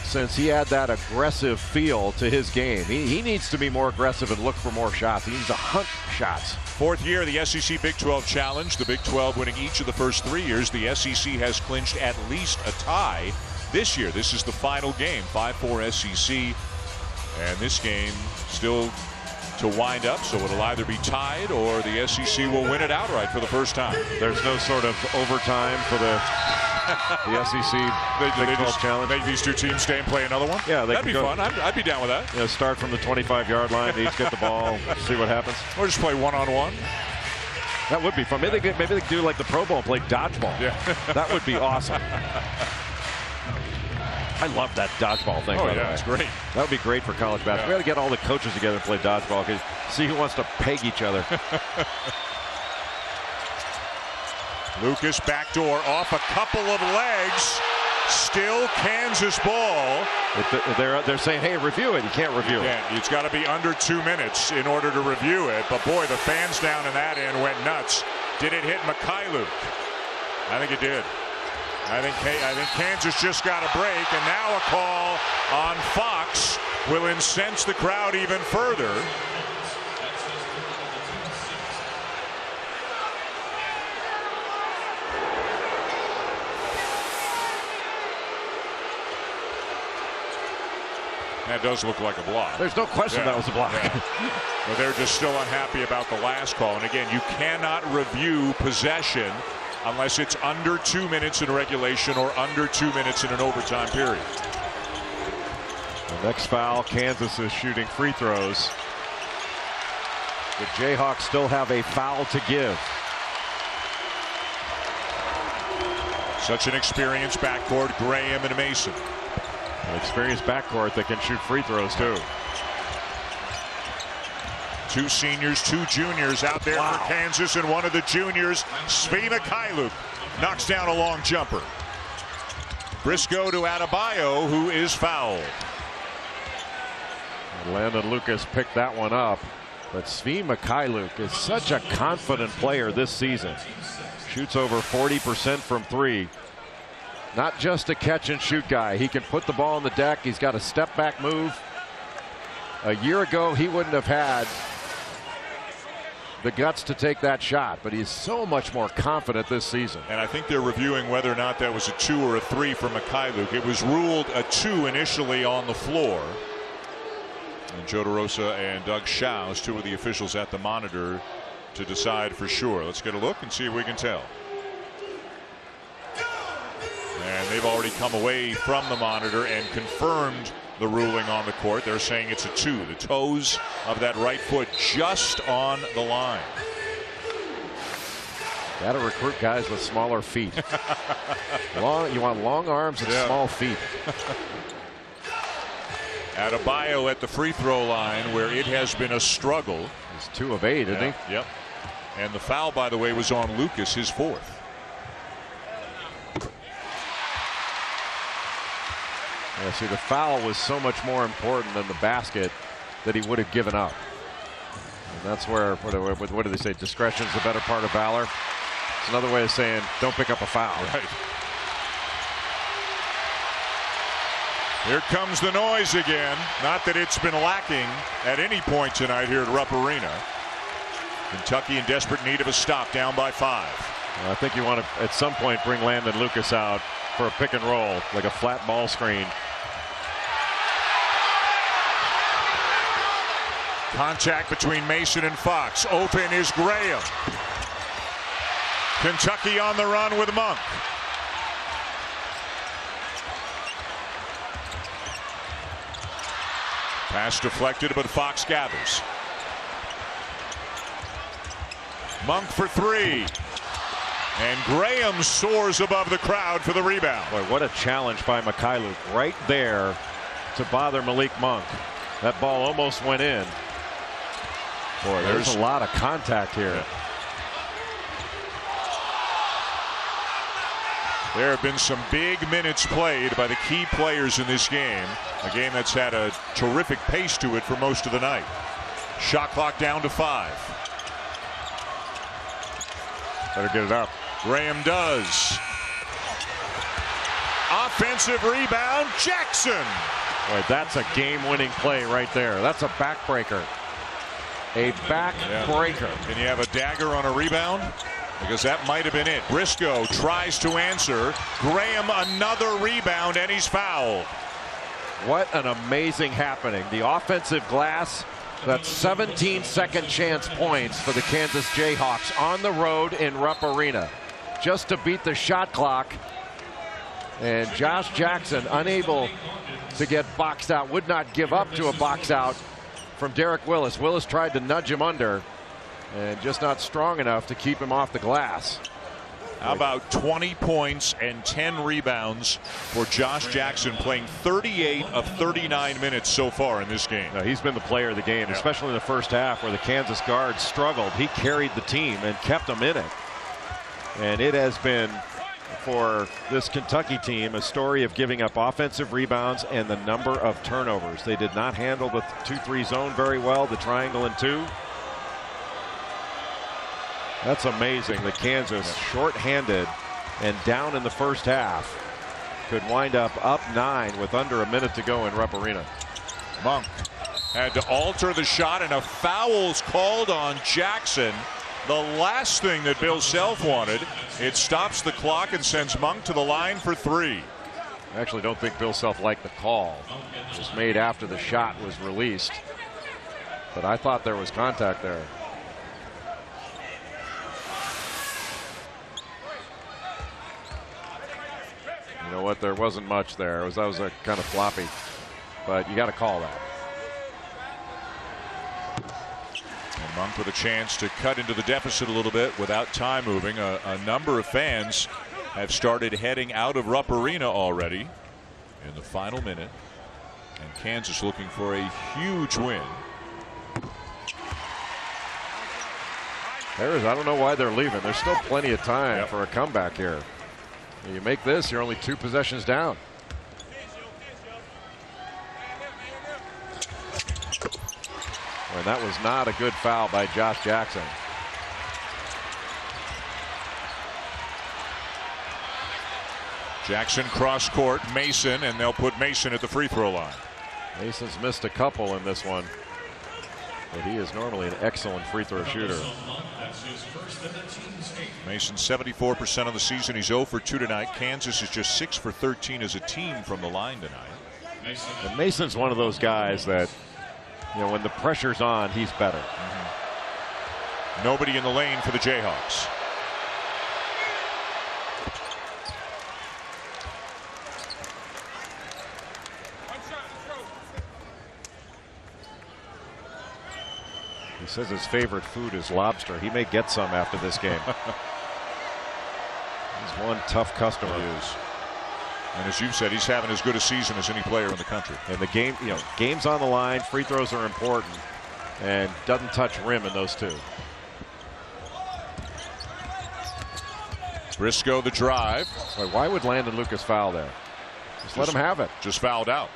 since he had that aggressive feel to his game. He needs to be more aggressive and look for more shots. He needs to hunt shots. Fourth year of the SEC Big 12 Challenge. The Big 12 winning each of the first 3 years. The SEC has clinched at least a tie this year. This is the final game, 5-4 SEC. And this game still to wind up, so it'll either be tied or the SEC will win it outright for the first time. There's no sort of overtime for the SEC Big 12 Challenge. Make these two teams stay and play another one? Yeah, that'd be fun. I'd be down with that. You know, start from the 25-yard line, they each get the ball, see what happens. Or just play one-on-one. That would be fun. Maybe they could do like the Pro Bowl and play dodgeball. Yeah. That would be awesome. I love that dodgeball thing. Oh, yeah, it's great. That would be great for college basketball. We got to get all the coaches together and play dodgeball, because see who wants to peg each other. Lucas backdoor off a couple of legs. Still Kansas ball. They're saying, hey, review it. You can't review it. It's got to be under 2 minutes in order to review it. But boy, the fans down in that end went nuts. Did it hit Mykhailiuk? I think it did. I think Kansas just got a break, and now a call on Fox will incense the crowd even further. That does look like a block. There's no question that was a block. Yeah. But they're just still unhappy about the last call. And again, you cannot review possession unless it's under 2 minutes in regulation or under 2 minutes in an overtime period. The next foul, Kansas is shooting free throws. The Jayhawks still have a foul to give. Such an experienced backcourt, Graham and Mason. An experienced backcourt that can shoot free throws too. 2 seniors, 2 juniors out there for Kansas, and one of the juniors, Svi Mykhailiuk, knocks down a long jumper. Briscoe to Adebayo, who is fouled. And Landon Lucas picked that one up, but Svi Mykhailiuk is such a confident player this season. Shoots over 40% from 3. Not just a catch and shoot guy. He can put the ball on the deck. He's got a step back move. A year ago, he wouldn't have had the guts to take that shot, but he's so much more confident this season. And I think they're reviewing whether or not that was a 2 or a 3 for Mykhailiuk. It was ruled a 2 initially on the floor. And Joe DeRosa and Doug Schaus, 2 of the officials at the monitor, to decide for sure. Let's get a look and see if we can tell. And they've already come away from the monitor and confirmed the ruling on the court. They're saying it's a 2. The toes of that right foot just on the line. Got to recruit guys with smaller feet. You want long arms and small feet. Adebayo at the free throw line, where it has been a struggle. He's 2 of 8, isn't he? Yep. And the foul, by the way, was on Lucas, his 4th. Yeah, see, the foul was so much more important than the basket that he would have given up. And that's where, what do they say? Discretion's the better part of valor. It's another way of saying don't pick up a foul. Right. Here comes the noise again. Not that it's been lacking at any point tonight here at Rupp Arena. Kentucky in desperate need of a stop, down by 5. Well, I think you want to, at some point, bring Landon Lucas out for a pick and roll, like a flat ball screen. Contact between Mason and Fox. Open is Graham. Kentucky on the run with Monk. Pass deflected, but Fox gathers. Monk for 3. And Graham soars above the crowd for the rebound. Boy, what a challenge by Mykhailiuk right there to bother Malik Monk. That ball almost went in. Boy, there's a lot of contact here. Yeah. There have been some big minutes played by the key players in this game. A game that's had a terrific pace to it for most of the night. Shot clock down to 5. Better get it up. Graham does. Offensive rebound, Jackson. Boy, that's a game-winning play right there. That's a backbreaker. A backbreaker. Can you have a dagger on a rebound? Because that might have been it. Briscoe tries to answer. Graham another rebound, and he's fouled. What an amazing happening. The offensive glass. That's 17 second chance points for the Kansas Jayhawks on the road in Rupp Arena. Just to beat the shot clock. And Josh Jackson unable to get boxed out. Would not give up to a box out from Derek Willis. Willis tried to nudge him under. And just not strong enough to keep him off the glass. How about 20 points and 10 rebounds for Josh Jackson, playing 38 of 39 minutes so far in this game. He's been the player of the game, especially in the first half where the Kansas guards struggled. He carried the team and kept them in it. And it has been, for this Kentucky team, a story of giving up offensive rebounds and the number of turnovers. They did not handle the 2-3 zone very well, the triangle and 2. That's amazing that Kansas, short-handed and down in the first half, could wind up 9 with under a minute to go in Rupp Arena. Monk had to alter the shot, and a foul's called on Jackson. The last thing that Bill Self wanted. It stops the clock and sends Monk to the line for 3. I actually don't think Bill Self liked the call. It was made after the shot was released. But I thought there was contact there. You know what? There wasn't much there. That was a kind of floppy, but you got to call that. And Monk with a chance to cut into the deficit a little bit without time moving. A number of fans have started heading out of Rupp Arena already in the final minute, and Kansas looking for a huge win. I don't know why they're leaving. There's still plenty of time for a comeback here. You make this, you're only 2 possessions down. And that was not a good foul by Josh Jackson. Jackson cross court, Mason, and they'll put Mason at the free throw line. Mason's missed a couple in this one, but he is normally an excellent free throw shooter. Mason 74% of the season. He's 0 for 2 tonight. Kansas is just 6 for 13 as a team from the line tonight. And Mason's one of those guys that, you know, when the pressure's on, he's better. Nobody in the lane for the Jayhawks. He says his favorite food is lobster. He may get some after this game. He's one tough customer. He is. And as you've said, he's having as good a season as any player in the country. And the game, you know, game's on the line. Free throws are important, and doesn't touch rim in those 2. Briscoe the drive. Why would Landon Lucas foul there? Just let him have it. Just fouled out.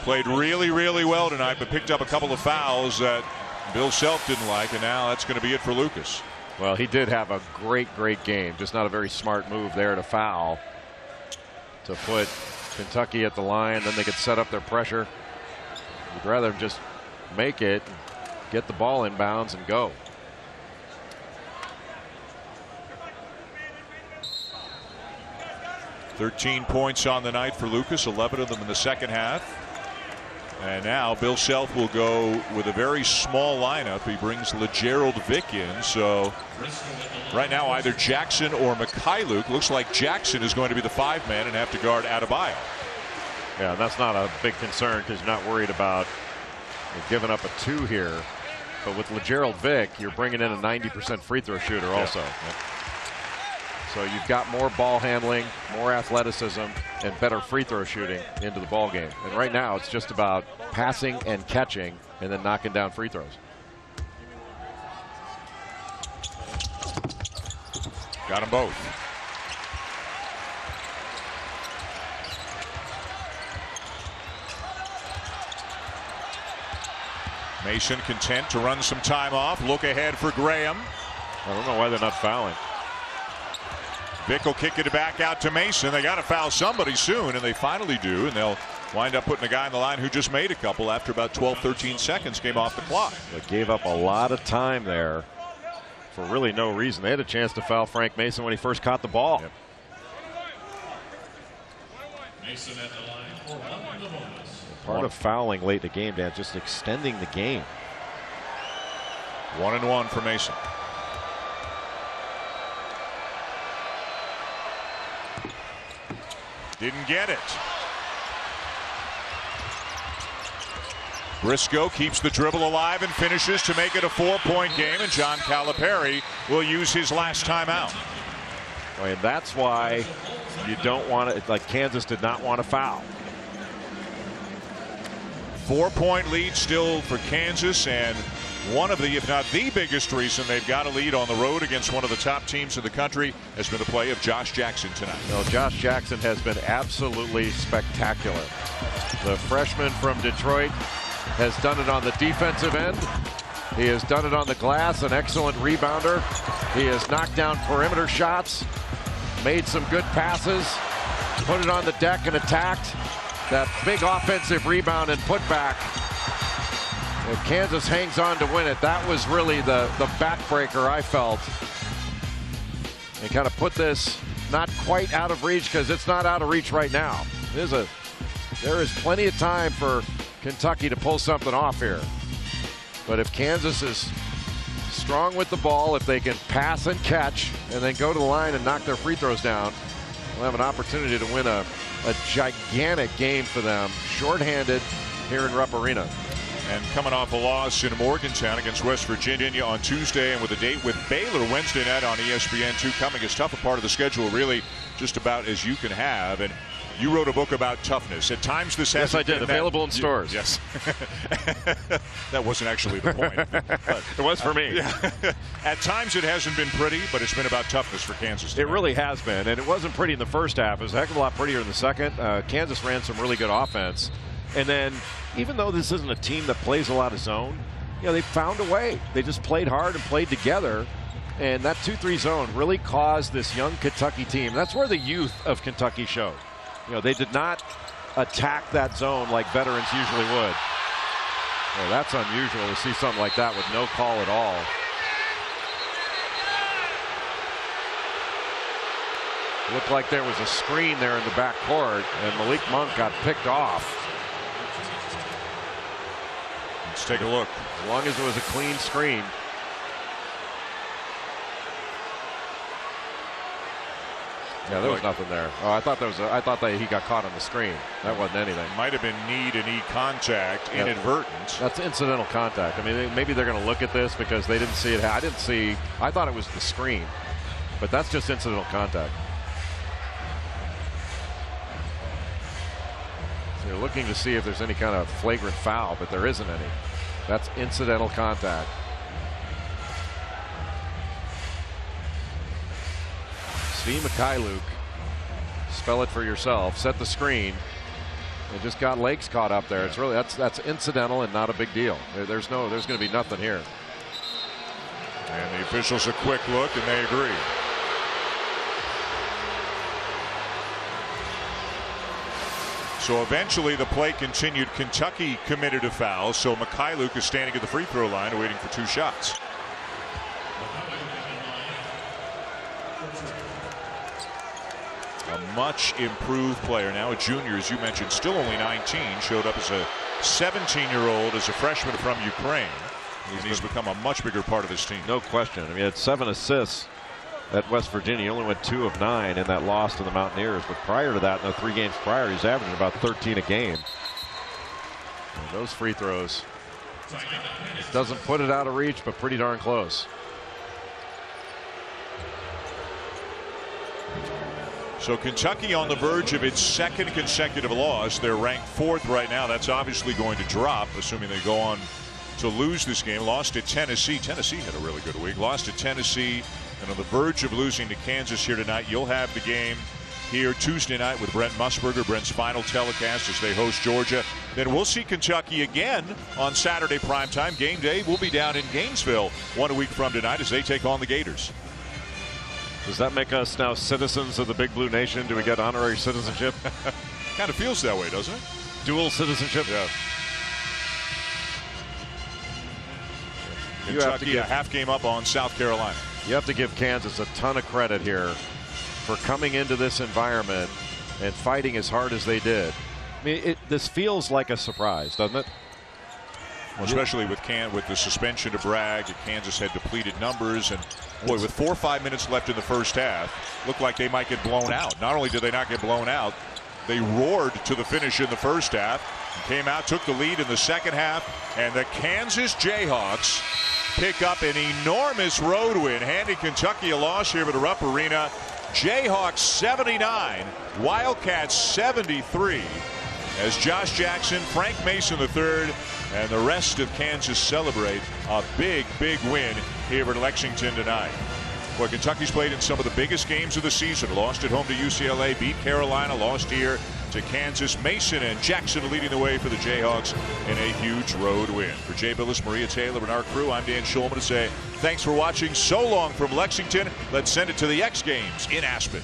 Played really, really well tonight, but picked up a couple of fouls that Bill Self didn't like, and now that's going to be it for Lucas. Well, he did have a great game. Just not a very smart move there to foul, to put Kentucky at the line. Then they could set up their pressure. You'd rather just make it, get the ball inbounds, and go. $13 points on the night for Lucas, 11 of them in the second half. And now Bill Self will go with a very small lineup. He brings LeGerald Vick in. So right now either Jackson or Mykhailiuk. Looks like Jackson is going to be the 5-man and have to guard Adebayo. Yeah, that's not a big concern because you're not worried about giving up a 2 here. But with LeGerald Vick, you're bringing in a 90% free throw shooter also. Yep. So you've got more ball handling, more athleticism, and better free throw shooting into the ball game. And right now, it's just about passing and catching, and then knocking down free throws. Got them both. Mason content to run some time off. Look ahead for Graham. I don't know why they're not fouling. Vick will kick it back out to Mason. They got to foul somebody soon, and they finally do, and they'll wind up putting a guy on the line who just made a couple after about 12-13 seconds came off the clock. They gave up a lot of time there for really no reason. They had a chance to foul Frank Mason when he first caught the ball. Yep. Mason at the line for 1 bonus. Part of fouling late in the game, Dan, just extending the game. 1-1 for Mason. Didn't get it. Briscoe keeps the dribble alive and finishes to make it a 4-point game, and John Calipari will use his last timeout. And that's why you don't want to, like Kansas did not want to foul. 4-point lead still for Kansas, and one of the, if not the biggest reason they've got a lead on the road against one of the top teams in the country has been the play of Josh Jackson tonight. No, Josh Jackson has been absolutely spectacular. The freshman from Detroit has done it on the defensive end. He has done it on the glass, an excellent rebounder. He has knocked down perimeter shots, made some good passes, put it on the deck and attacked. That big offensive rebound and putback. If Kansas hangs on to win it, that was really the backbreaker, I felt. And kind of put this not quite out of reach, because it's not out of reach right now. There is plenty of time for Kentucky to pull something off here. But if Kansas is strong with the ball, if they can pass and catch and then go to the line and knock their free throws down, we'll have an opportunity to win a gigantic game for them, shorthanded here in Rupp Arena. And coming off a loss in Morgantown against West Virginia on Tuesday, and with a date with Baylor Wednesday night on ESPN2 coming, as tough a part of the schedule really just about as you can have. And you wrote a book about toughness. At times this has. Yes, I did. Available in stores. Yes. That wasn't actually the point. But, it was for me. Yeah. At times it hasn't been pretty, but it's been about toughness for Kansas tonight. It really has been, and it wasn't pretty in the first half. It was a heck of a lot prettier in the second. Kansas ran some really good offense. And then, even though this isn't a team that plays a lot of zone, you know, they found a way. They just played hard and played together. And that 2-3 zone really caused this young Kentucky team. That's where the youth of Kentucky showed. You know, they did not attack that zone like veterans usually would. Well, that's unusual to see something like that with no call at all. It looked like there was a screen there in the back court, and Malik Monk got picked off. Let's take a look. As long as it was a clean screen. Yeah, there was nothing there. Oh, I thought that he got caught on the screen. That wasn't anything. Might have been knee-to-knee contact, inadvertent. That's incidental contact. I mean, maybe they're going to look at this because they didn't see it. I thought it was the screen, but that's just incidental contact. So you're looking to see if there's any kind of flagrant foul, but there isn't any. That's incidental contact. Steve Mikhailuk, spell it for yourself, set the screen, and just got legs caught up there. It's really that's incidental and not a big deal. There's going to be nothing here. And the officials a quick look, and they agree. So eventually the play continued. Kentucky committed a foul, so Mikhailuk is standing at the free throw line waiting for 2 shots. A much improved player now, a junior, as you mentioned, still only 19, showed up as a 17-year-old as a freshman from Ukraine. He's become a much bigger part of this team. No question. I mean, he had 7 assists at West Virginia. He only went 2 of 9 in that loss to the Mountaineers. But prior to that, in the 3 games prior, he's averaging about 13 a game. And those free throws Doesn't put it out of reach, but pretty darn close. So Kentucky on the verge of its second consecutive loss. They're ranked 4th right now. That's obviously going to drop, assuming they go on to lose this game. Lost to Tennessee. Tennessee had a really good week. Lost to Tennessee and on the verge of losing to Kansas here tonight. You'll have the game here Tuesday night with Brent Musburger. Brent's final telecast as they host Georgia. Then we'll see Kentucky again on Saturday primetime. Game day will be down in Gainesville 1 week from tonight as they take on the Gators. Does that make us now citizens of the Big Blue Nation? Do we get honorary citizenship? Kind of feels that way, doesn't it? Dual citizenship? Yeah. Kentucky a half game up on South Carolina. You have to give Kansas a ton of credit here for coming into this environment and fighting as hard as they did. I mean, this feels like a surprise, doesn't it? Well, especially with the suspension to Bragg, Kansas had depleted numbers, and boy, with 4 or 5 minutes left in the first half, looked like they might get blown out. Not only did they not get blown out, they roared to the finish in the first half, came out, took the lead in the second half, and the Kansas Jayhawks pick up an enormous road win, handing Kentucky a loss here at Rupp Arena. Jayhawks 79, Wildcats 73. As Josh Jackson, Frank Mason III, and the rest of Kansas celebrate a big, big win here at Lexington tonight. Boy, Kentucky's played in some of the biggest games of the season. Lost at home to UCLA, beat Carolina, lost here to Kansas. Mason and Jackson leading the way for the Jayhawks in a huge road win. For Jay Billis, Maria Taylor, and our crew, I'm Dan Schulman to say thanks for watching. So long from Lexington. Let's send it to the X Games in Aspen.